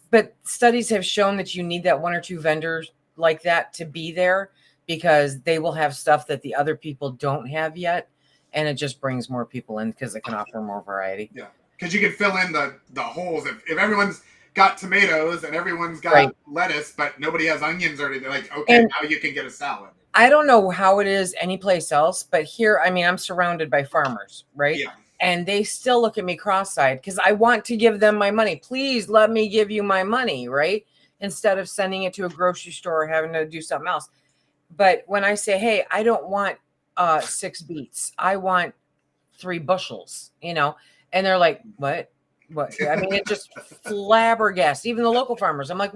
but studies have shown that you need that one or two vendors like that to be there because they will have stuff that the other people don't have yet. And it just brings more people in because it can offer more variety. Yeah. Because you can fill in the holes. If everyone's got tomatoes and everyone's got lettuce, but nobody has onions or anything, now you can get a salad. I don't know how it is anyplace else, but here, I mean, I'm surrounded by farmers, right? Yeah. And they still look at me cross-eyed because I want to give them my money. Please let me give you my money, right? Instead of sending it to a grocery store or having to do something else. But when I say, hey, I don't want 6 beets, I want 3 bushels, and they're like, what? I mean, it just flabbergasted even the local farmers. I'm like,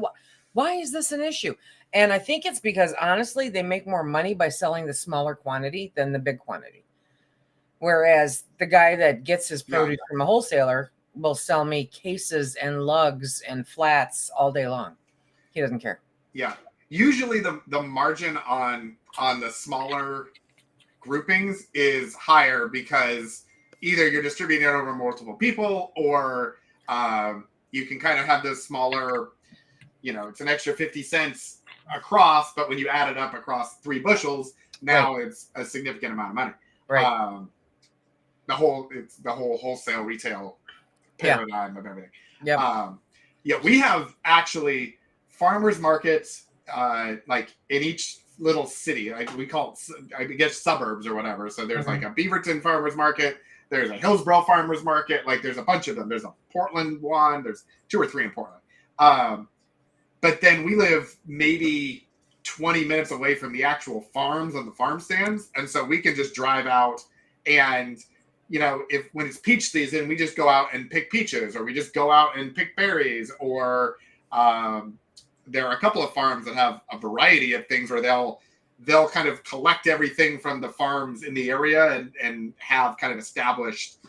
why is this an issue? And I think it's because honestly, they make more money by selling the smaller quantity than the big quantity. Whereas the guy that gets his produce from a wholesaler will sell me cases and lugs and flats all day long. He doesn't care. Yeah. Usually the margin on the smaller groupings is higher because either you're distributing it over multiple people or you can kind of have those smaller, it's an extra 50 cents across, but when you add it up across 3 bushels, now it's a significant amount of money. Right. The whole wholesale retail paradigm of everything. Yeah. We have actually farmers markets like in each little city, like we call it, I guess, suburbs or whatever. So there's like a Beaverton farmers market. There's a Hillsborough farmers market. Like there's a bunch of them. There's a Portland one. There's 2 or 3 in Portland. But then we live maybe 20 minutes away from the actual farms on the farm stands. And so we can just drive out and, when it's peach season, we just go out and pick peaches, or we just go out and pick berries, or there are a couple of farms that have a variety of things where they'll kind of collect everything from the farms in the area and have kind of established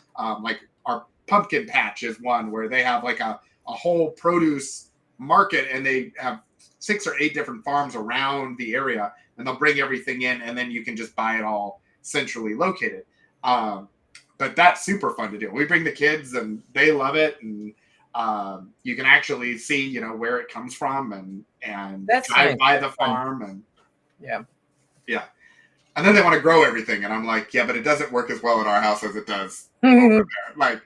like our pumpkin patch is one where they have like a whole produce market, and they have 6 or 8 different farms around the area, and they'll bring everything in, and then you can just buy it all centrally located. But that's super fun to do. We bring the kids, and they love it, and you can actually see, you know, where it comes from, and That's drive nice. by the farm, and yeah. And then they want to grow everything, and I'm like, yeah, but it doesn't work as well at our house as it does over there.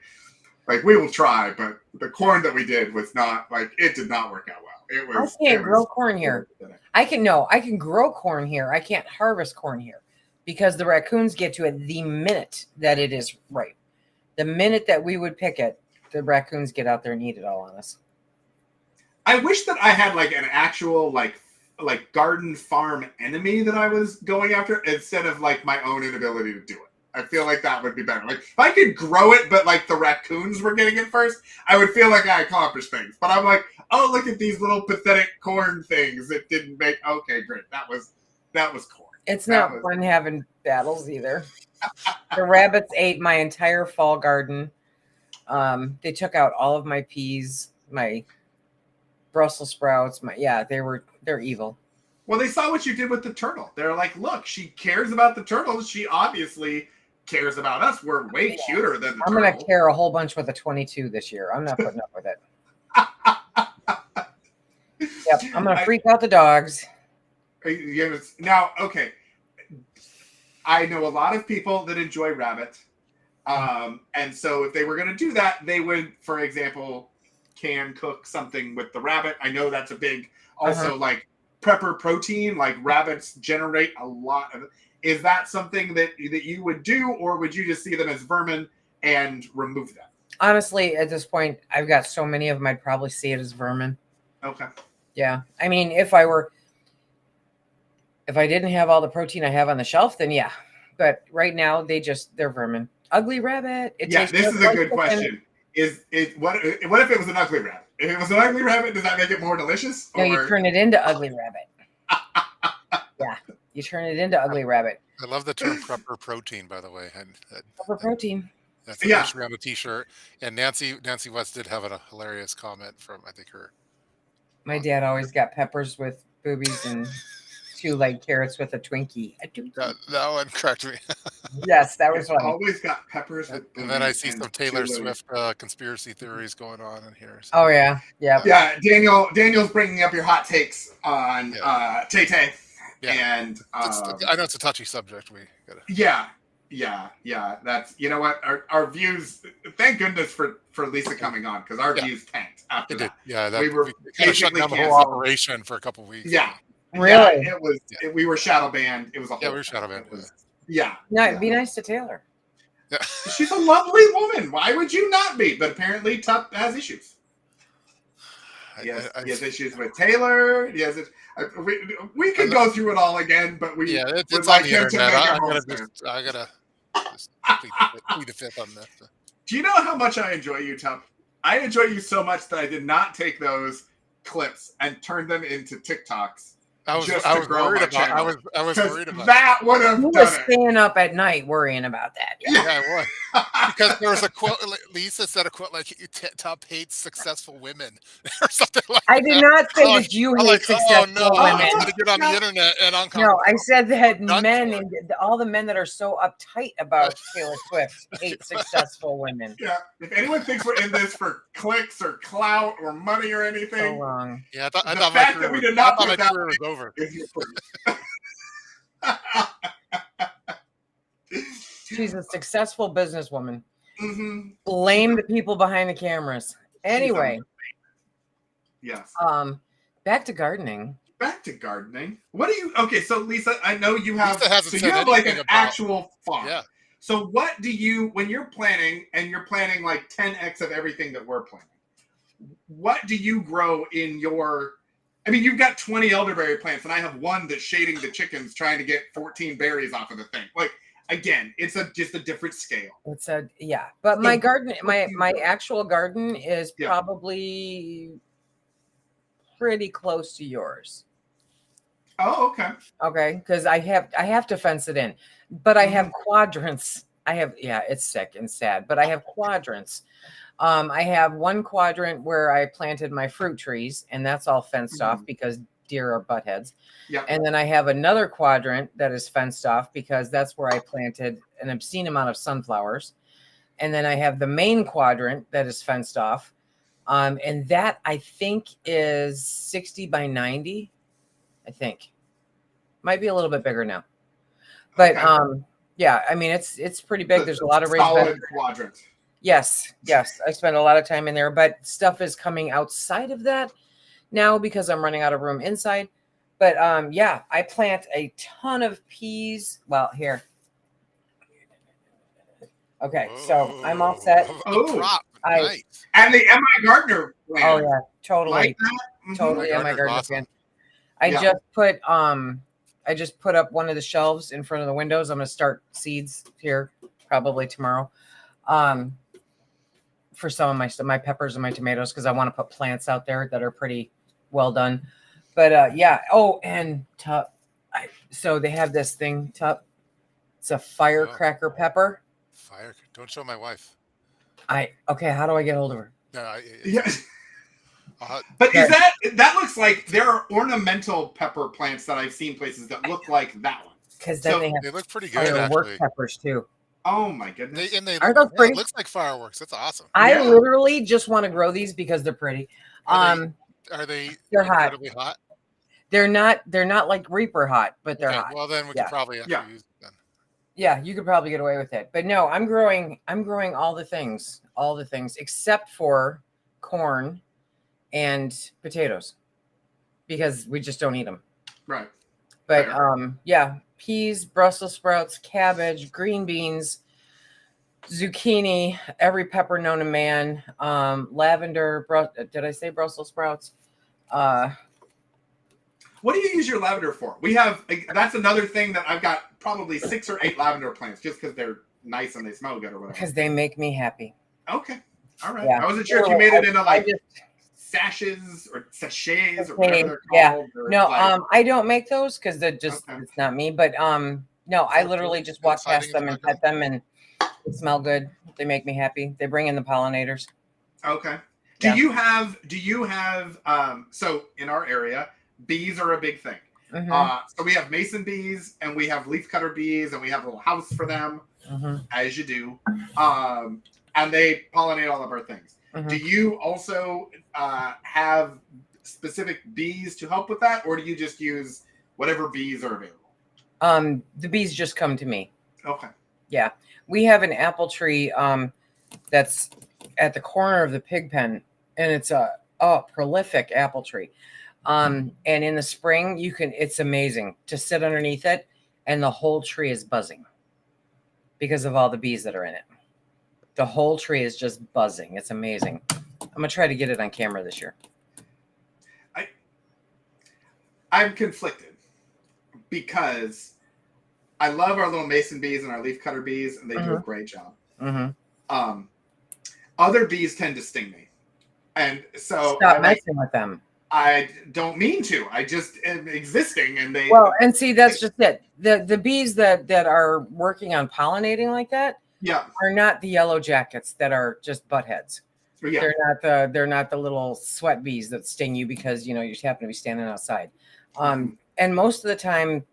Like we will try, but the corn that we did was not, like, it did not work out well. It was. I can't grow corn here. I can grow corn here. I can't harvest corn here because the raccoons get to it the minute that it is ripe. The minute that we would pick it, the raccoons get out there and eat it all on us. I wish that I had like an actual like garden farm enemy that I was going after instead of like my own inability to do it. I feel like that would be better. Like if I could grow it, but like the raccoons were getting it first, I would feel like I accomplished things. But I'm like, oh, look at these little pathetic corn things that didn't make. Okay, great. That was corn. It's not fun having battles either. The rabbits ate my entire fall garden. They took out all of my peas, my Brussels sprouts. They're evil. Well, they saw what you did with the turtle. They're like, look, she cares about the turtles. She obviously cares about us. We're way cuter than the turtle. I'm going to care a whole bunch with a 22 this year. I'm not putting up with it. Yep, I'm going to freak out the dogs. Now, okay. I know a lot of people that enjoy rabbit. And so if they were going to do that, they would, for example, can cook something with the rabbit. I know that's a big, also like prepper protein, like rabbits generate a lot of. Is that something that you would do, or would you just see them as vermin and remove them? Honestly, at this point, I've got so many of them, I'd probably see it as vermin. Okay. Yeah. I mean, if I didn't have all the protein I have on the shelf, then yeah. But right now, they're vermin. Ugly rabbit. This is a good question. What if it was an ugly rabbit? If it was an ugly rabbit, does that make it more delicious? No, you turn it into ugly rabbit. Yeah, you turn it into ugly rabbit. I love the term prepper protein, by the way. Prepper protein. That's actually on the T-shirt. And Nancy West did have a hilarious comment from, I think, her. My dad always got peppers with boobies and 2 like carrots with a Twinkie. That one cracked me. Yes, that was funny. Always got peppers with boobies. And then I see some Taylor Swift conspiracy theories going on in here. So. Oh yeah. Daniel's bringing up your hot takes on Tay Tay. Yeah. And I know it's a touchy subject. That's, you know what, our views. Thank goodness for Lisa coming on, because our views tanked after that. Yeah, we were kind of shut down the whole operation for a couple of weeks. Yeah, really. It was. We were shadow banned. It was a whole. Yeah, we were shadow banned. No, be nice to Taylor. Yeah. She's a lovely woman. Why would you not be? But apparently, Tup has issues. He has issues with Taylor. He has it. We could go through it all again, but it's on the internet. I gotta just plead the fifth on that. Do you know how much I enjoy you, Tup? I enjoy you so much that I did not take those clips and turn them into TikToks. I was worried about that. Would have done it. Staying up at night worrying about that. Yeah, I was. Because there was a quote. Lisa said a quote like, "Tup hates successful women," or something like that. I did not say that you hate successful women. I'm gonna get on the internet and no, I said that men and all the men that are so uptight about Taylor Swift hate successful women. Yeah, if anyone thinks we're in this for clicks or clout or money or anything, so wrong. Yeah, I thought my career was over. She's a successful businesswoman. Blame the people behind the cameras. Anyway. Yes. Back to gardening. What do you? Okay, so Lisa, I know you have. So you have like an actual farm. Yeah. So what do you, when you're planning, and you're planning like 10x of everything that we're planning? What do you grow in your? I mean, you've got 20 elderberry plants, and I have one that's shading the chickens, trying to get 14 berries off of the thing. Like, again, it's just a different scale. But my garden, my actual garden is probably pretty close to yours. Oh, okay. Okay, because I have to fence it in, but I have quadrants. it's sick and sad, but I have quadrants. I have one quadrant where I planted my fruit trees, and that's all fenced off because deer are buttheads. Yeah. And then I have another quadrant that is fenced off because that's where I planted an obscene amount of sunflowers. And then I have the main quadrant that is fenced off. And that I think is 60 by 90. I think might be a little bit bigger now, but yeah, I mean it's pretty big. There's a lot of raised beds. Quadrant. Yes, I spend a lot of time in there, but stuff is coming outside of that now because I'm running out of room inside. But yeah, I plant a ton of peas. Well, here. Okay, so I'm all set. Nice. And the M.I. Gardner plan. Oh yeah, totally. Like that? Totally M.I. Gardner awesome. plan. I just put up one of the shelves in front of the windows. I'm going to start seeds here probably tomorrow. For some of my peppers and my tomatoes, because I want to put plants out there that are pretty well done. But yeah. Oh, and so they have this thing, it's a firecracker pepper. Don't show my wife. Okay, how do I get hold of her? Yeah. But that looks like there are ornamental pepper plants that I've seen places that look like that one. Because then they look pretty good, actually. Peppers too. Oh my goodness! Are those pretty? It looks like fireworks. That's awesome. I literally just want to grow these because they're pretty. Are they? They're incredibly hot. They're not like Reaper hot, but they're hot. Well, then we could probably have to use them. Yeah, you could probably get away with it. But no, I'm growing all the things except for corn and potatoes because we just don't eat them. Right. But yeah, peas, Brussels sprouts, cabbage, green beans, zucchini, every pepper known to man, lavender, did I say Brussels sprouts? What do you use your lavender for? That's another thing that I've got probably 6 or 8 lavender plants just because they're nice and they smell good or whatever. Because they make me happy. Okay. All right. Yeah. I wasn't sure if you made it into sachets or sachets or whatever they're called. No, I don't make those because they're just it's not me. But no, I literally just walk past them and pet them and they smell good. They make me happy. They bring in the pollinators. Okay. Do you have so in our area, bees are a big thing. So we have mason bees and we have leafcutter bees and we have a little house for them, as you do. And they pollinate all of our things. Do you also have specific bees to help with that, or do you just use whatever bees are available? The bees just come to me. Okay. Yeah. We have an apple tree that's at the corner of the pig pen, and it's a prolific apple tree. And in the spring, it's amazing to sit underneath it, and the whole tree is buzzing because of all the bees that are in it. The whole tree is just buzzing. It's amazing. I'm going to try to get it on camera this year. I'm conflicted because I love our little mason bees and our leafcutter bees, and they do a great job. Other bees tend to sting me. And so stop messing with them. I don't mean to. I just am existing, and they. Well, and see, that's just it. The bees that are working on pollinating like that, are not the yellow jackets that are just butt heads. Yeah. They're not the little sweat bees that sting you because you just happen to be standing outside. And most of the time,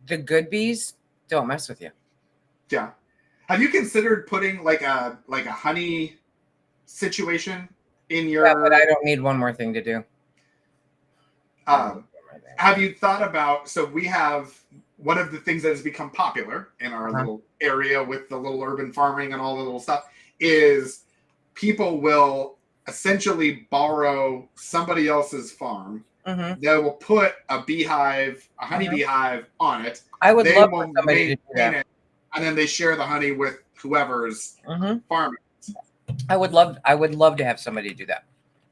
the good bees don't mess with you. Yeah. Have you considered putting like a honey situation in your? Yeah, but I don't need one more thing to do. Have you thought about? So we have one of the things that has become popular in our little area with the little urban farming and all the little stuff is people will essentially borrow somebody else's farm. They will put a beehive, a honey beehive on it. I would love for somebody to do that. And then they share the honey with whoever's farming. I would love to have somebody do that.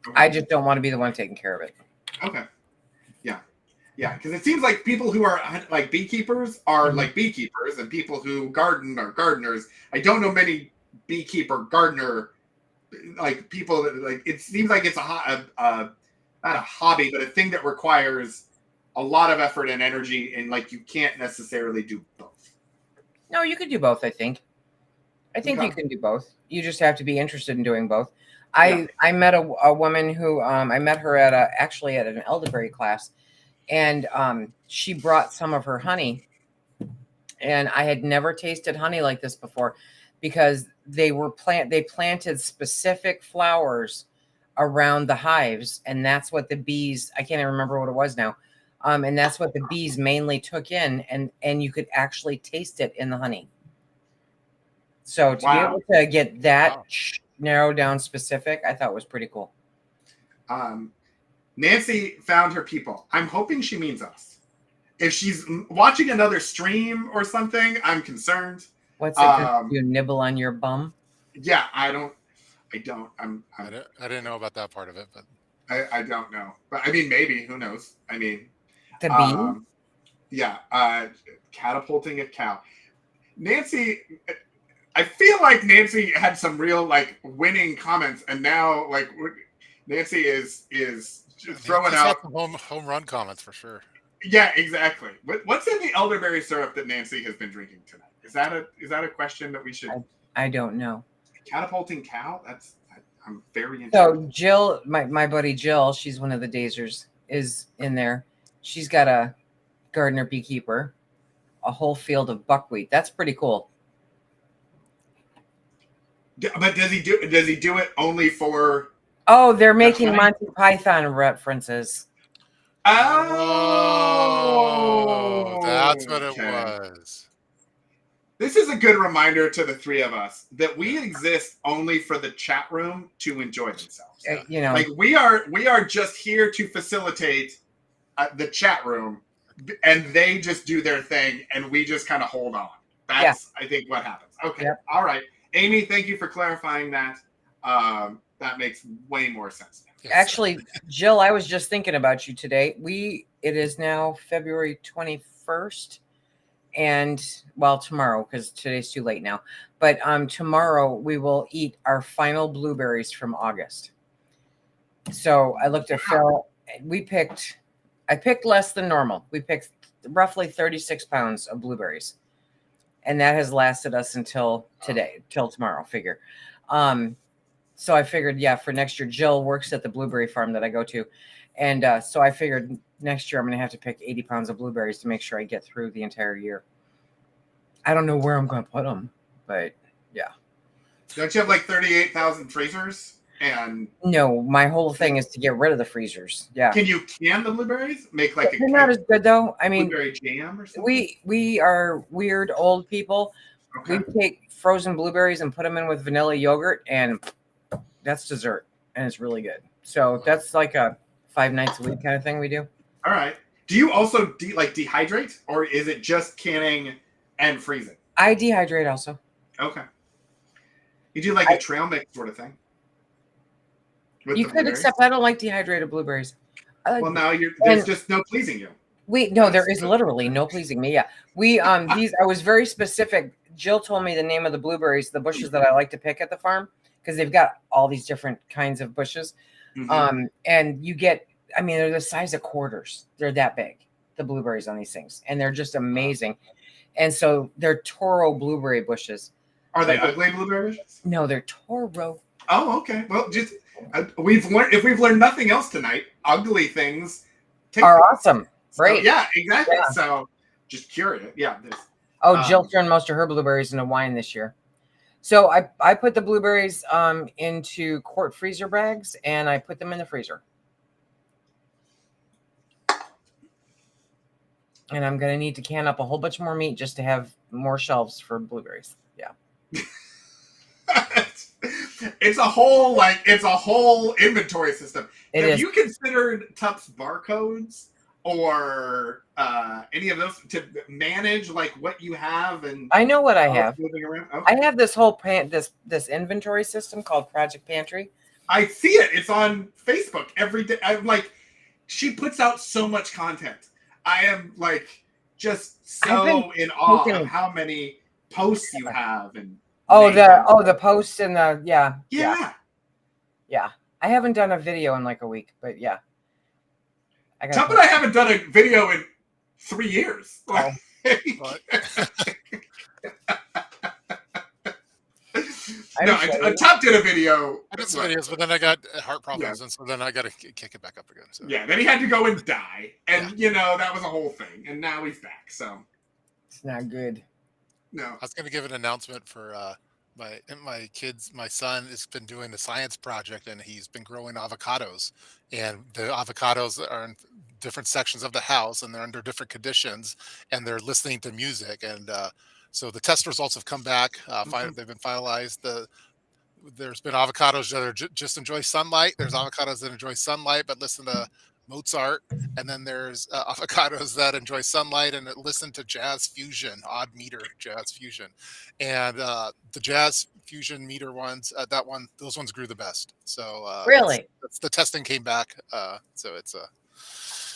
Okay. I just don't want to be the one taking care of it. Okay. Yeah, because it seems like people who are like beekeepers are like beekeepers, and people who garden are gardeners. I don't know many beekeeper gardener like people that like. It seems like it's not a hobby, but a thing that requires a lot of effort and energy, and like you can't necessarily do both. No, you could do both. I think. I think Okay. you can do both. You just have to be interested in doing both. Yeah. I met a woman who I met her at actually at an elderberry class, and she brought some of her honey, and I had never tasted honey like this before, because they planted specific flowers around the hives, and that's what the bees, I can't even remember what it was now, and that's what the bees mainly took in, and you could actually taste it in the honey. So to be able to get that narrowed down specific, I thought was pretty cool. Nancy found her people. I'm hoping she means us. If she's watching another stream or something, I'm concerned. What's it? You nibble on your bum? Yeah, I don't. I didn't know about that part of it, but I don't know. But I mean, maybe, who knows? I mean, the bee. Yeah, catapulting a cow. Nancy, I feel like Nancy had some real like winning comments, and now like Nancy is just throwing out home run comments for sure. Yeah, exactly. What's in the elderberry syrup that Nancy has been drinking tonight? Is that a question that we should? I don't know. Catapulting cow? I'm very interested. So Jill, my buddy Jill, she's one of the Dazers, is in there. She's got a gardener beekeeper, a whole field of buckwheat. That's pretty cool. But does he do it only for? Oh, they're making Monty Python references. Oh, that's what it was. This is a good reminder to the three of us that we exist only for the chat room to enjoy themselves. You know, like we are just here to facilitate the chat room, and they just do their thing, and we just kind of hold on. That's I think what happens. Okay, all right, Amy, thank you for clarifying that. That makes way more sense now. Yes. Actually, Jill, I was just thinking about you today. It is now February 21st, and well, tomorrow, because today's too late now. But tomorrow we will eat our final blueberries from August. So I looked at Phil. I picked less than normal. We picked roughly 36 pounds of blueberries, and that has lasted us until today, till tomorrow. Figure. So I figured, for next year, Jill works at the blueberry farm that I go to. And so I figured next year I'm going to have to pick 80 pounds of blueberries to make sure I get through the entire year. I don't know where I'm going to put them, but yeah. Don't you have like 38,000 freezers? And no, my whole thing is to get rid of the freezers. Yeah. Can you can the blueberries? Make like They're not as good though. I mean, blueberry jam or something? We are weird old people. Okay. We take frozen blueberries and put them in with vanilla yogurt, and that's dessert, and it's really good. So that's like a 5 nights a week kind of thing we do. All right. Do you also dehydrate, or is it just canning and freezing? I dehydrate also. Okay. You do like a trail mix sort of thing. You could, except I don't like dehydrated blueberries. Well, now there's just no pleasing you. There is literally no pleasing me. Yeah. I was very specific. Jill told me the name of the blueberries, the bushes that I like to pick at the farm, because they've got all these different kinds of bushes. Mm-hmm. And you get, they're the size of quarters. They're that big, the blueberries on these things. And they're just amazing. And so they're Toro blueberry bushes. Are they ugly blueberry bushes? No, they're Toro. Oh, okay. Well, just if we've learned nothing else tonight, ugly things are awesome. Great. So, yeah, exactly. Yeah. So just curious. Yeah. Jill turned most of her blueberries into wine this year. So I put the blueberries into quart freezer bags, and I put them in the freezer. And I'm going to need to can up a whole bunch more meat just to have more shelves for blueberries. Yeah. It's a whole inventory system. Have you considered Tup's barcodes or any of those to manage like what you have? And I know what I have. Moving around? Okay. I have this whole this inventory system called Project Pantry. I see it. It's on Facebook every day. I'm like, she puts out so much content. I am like just so in awe of how many posts you have and the posts and the yeah. I haven't done a video in like a week, but yeah. Tup and I haven't done a video in 3 years. No, Top did a video. I did some videos, but then I got heart problems, and so then I got to kick it back up again. So. Yeah, then he had to go and die, and that was a whole thing. And now he's back, so it's not good. No, I was going to give an announcement for my kids. My son has been doing a science project, and he's been growing avocados, and the avocados are in different sections of the house, and they're under different conditions, and they're listening to music, and so the test results have come back. They've been finalized. There's been avocados that are just enjoy sunlight. There's avocados that enjoy sunlight but listen to Mozart, and then there's avocados that enjoy sunlight and listen to jazz fusion, odd meter jazz fusion, and the jazz fusion meter ones, those ones grew the best. So really, the testing came back. So it's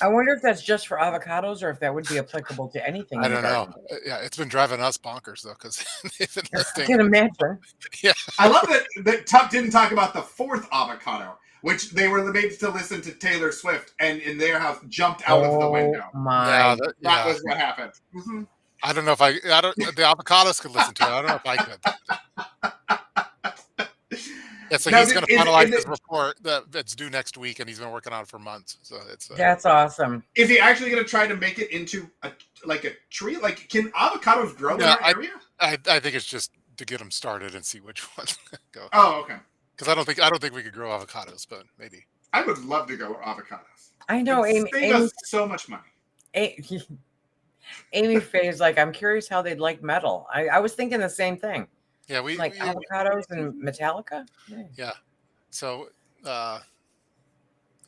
I wonder if that's just for avocados or if that would be applicable to anything. I don't know. Yeah, it's been driving us bonkers though, because they've been listening. I can imagine. Yeah, I love that Tuck didn't talk about the fourth avocado, which they were made to listen to Taylor Swift, and in their house jumped out of the window. My, that was what happened. Mm-hmm. I don't know if the avocados could listen to it. I don't know if I could. Yeah, so he's going to finalize his report that's due next week, and he's been working on it for months. So that's awesome. Is he actually going to try to make it into a tree? Like, can avocados grow in our area? I think it's just to get them started and see which ones go. Oh, okay. Because I don't think we could grow avocados, but maybe. I would love to grow avocados. I know, Amy does so much money. Amy Faye's like, I'm curious how they'd like metal. I was thinking the same thing. Yeah, avocados and Metallica. Yeah, so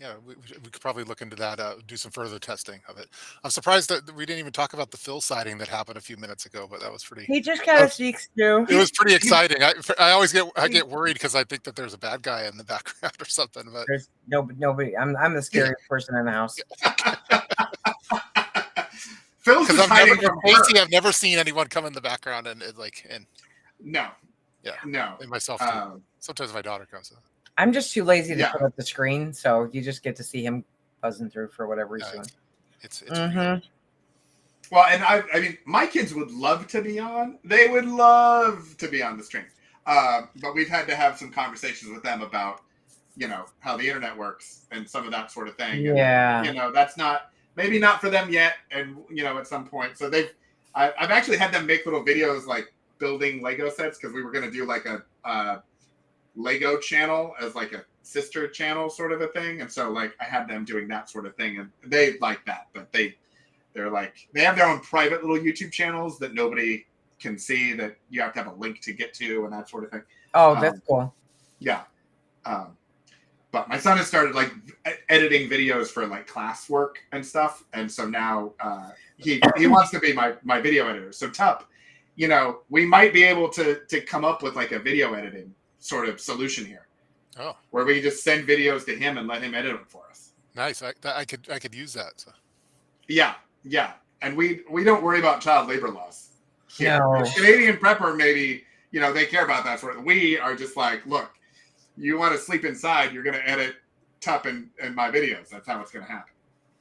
we could probably look into that. Do some further testing of it. I'm surprised that we didn't even talk about the Phil sighting that happened a few minutes ago, but that was pretty. He just kind of sneaks through. It was pretty exciting. I always get worried because I think that there's a bad guy in the background or something. But there's nobody. I'm the scariest person in the house. Phil's just hiding from Casey. I've never seen anyone come in the background and no. Yeah. No. And myself too. Sometimes my daughter comes in. I'm just too lazy to put up the screen, so you just get to see him buzzing through for whatever he's doing. It's well, and I mean, my kids would love to be on. They would love to be on the stream. But we've had to have some conversations with them about, how the internet works and some of that sort of thing. Yeah. And, that's maybe not for them yet. And, at some point. So I've actually had them make little videos like building Lego sets, because we were going to do like a Lego channel as like a sister channel sort of a thing. And so like I had them doing that sort of thing, and they like that, but they're like, they have their own private little YouTube channels that nobody can see, that you have to have a link to get to and that sort of thing. Oh, that's cool. Yeah. But my son has started like editing videos for like classwork and stuff. And so now he wants to be my video editor. So Tup, we might be able to come up with like a video editing sort of solution here. Oh, where we just send videos to him and let him edit them for us. Nice. I could use that. So. Yeah. And we don't worry about child labor laws. No. Canadian prepper, maybe, they care about that sort of. We are just like, look, you want to sleep inside, you're going to edit Tup and my videos. That's how it's going to happen.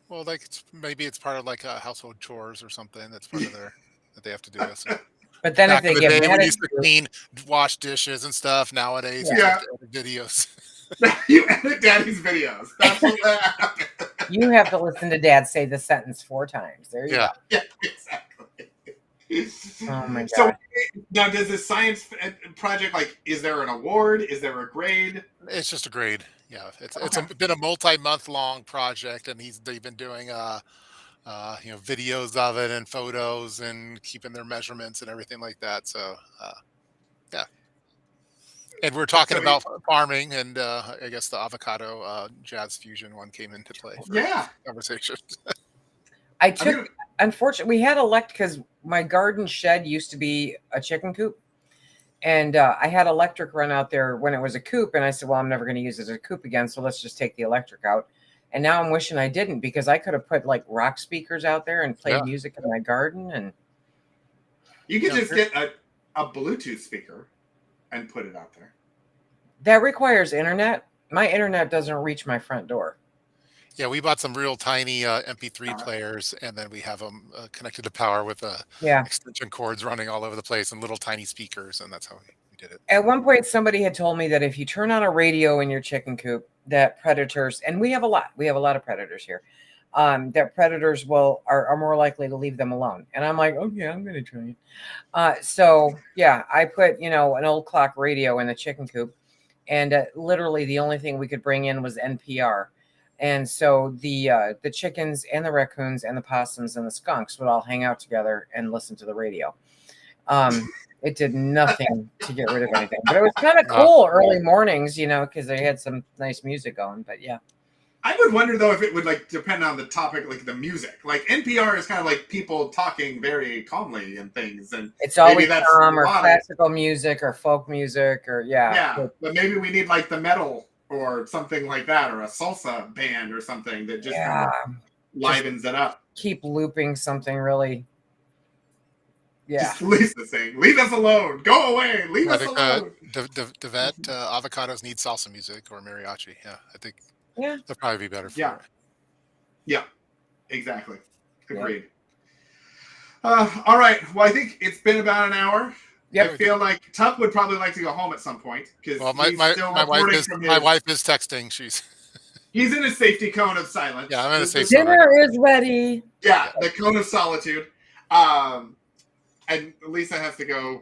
Well, like maybe it's part of like household chores or something. That's part of that they have to do. So. But then Back if they get mad, we used to clean, wash dishes and stuff. Nowadays, you have to edit videos. You edit Daddy's videos. That's what happened. You have to listen to Dad say the sentence 4 times. There you go. Yeah, exactly. Oh my God. So now, does this science project, like, is there an award? Is there a grade? It's just a grade. Yeah, it's been a multi-month long project, and they've been doing videos of it and photos and keeping their measurements and everything like that. So, yeah. And we're talking about farming, and I guess the avocado jazz fusion one came into play. Conversation. Unfortunately, we had because my garden shed used to be a chicken coop, and I had electric run out there when it was a coop, and I said, well, I'm never going to use it as a coop again, so let's just take the electric out. And now I'm wishing I didn't, because I could have put like rock speakers out there and played music in my garden. And you could just get a Bluetooth speaker and put it out there. That requires internet. My internet doesn't reach my front door. Yeah, we bought some real tiny MP3 players, and then we have them connected to power with extension cords running all over the place and little tiny speakers, and that's how we did it. At one point, somebody had told me that if you turn on a radio in your chicken coop, that predators, and we have a lot of predators here, that predators are more likely to leave them alone. And I'm like, oh yeah, I'm going to try it. So yeah, I put, an old clock radio in the chicken coop, and literally the only thing we could bring in was NPR. And so the chickens and the raccoons and the possums and the skunks would all hang out together and listen to the radio. It did nothing to get rid of anything, but it was kind of cool early mornings, because they had some nice music going. But yeah, I would wonder though if it would depend on the topic, like the music. Like NPR is kind of like people talking very calmly and things, and it's always calm or classical music or folk music or yeah. But maybe we need like the metal or something like that, or a salsa band or something that just kind of livens it up. Keep looping something really. Yeah. Just Lisa saying, "Leave us alone. Go away. Leave us alone." The vet avocados need salsa music or mariachi. Yeah, I think. Yeah, that'll probably be better for it. Yeah, exactly. Agreed. All right. Well, I think it's been about an hour. Yep. I feel like Tuck would probably like to go home at some point because my wife is texting. He's in his safety cone of silence. Yeah, I'm in a safety cone. Dinner is ready. Yeah, the cone of solitude. And Lisa has to go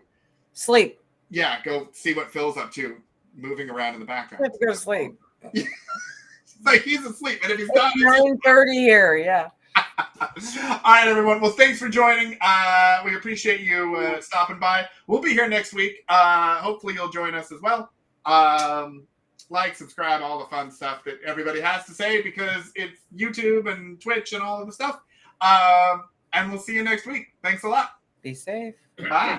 sleep. Yeah, go see what Phil's up to, moving around in the background. I have to go to sleep. Like he's asleep, and if he's not, 9:30 here. Yeah. All right, everyone. Well, thanks for joining. We appreciate you stopping by. We'll be here next week. Hopefully, you'll join us as well. Like, subscribe, all the fun stuff that everybody has to say because it's YouTube and Twitch and all of the stuff. And we'll see you next week. Thanks a lot. Be safe. Bye.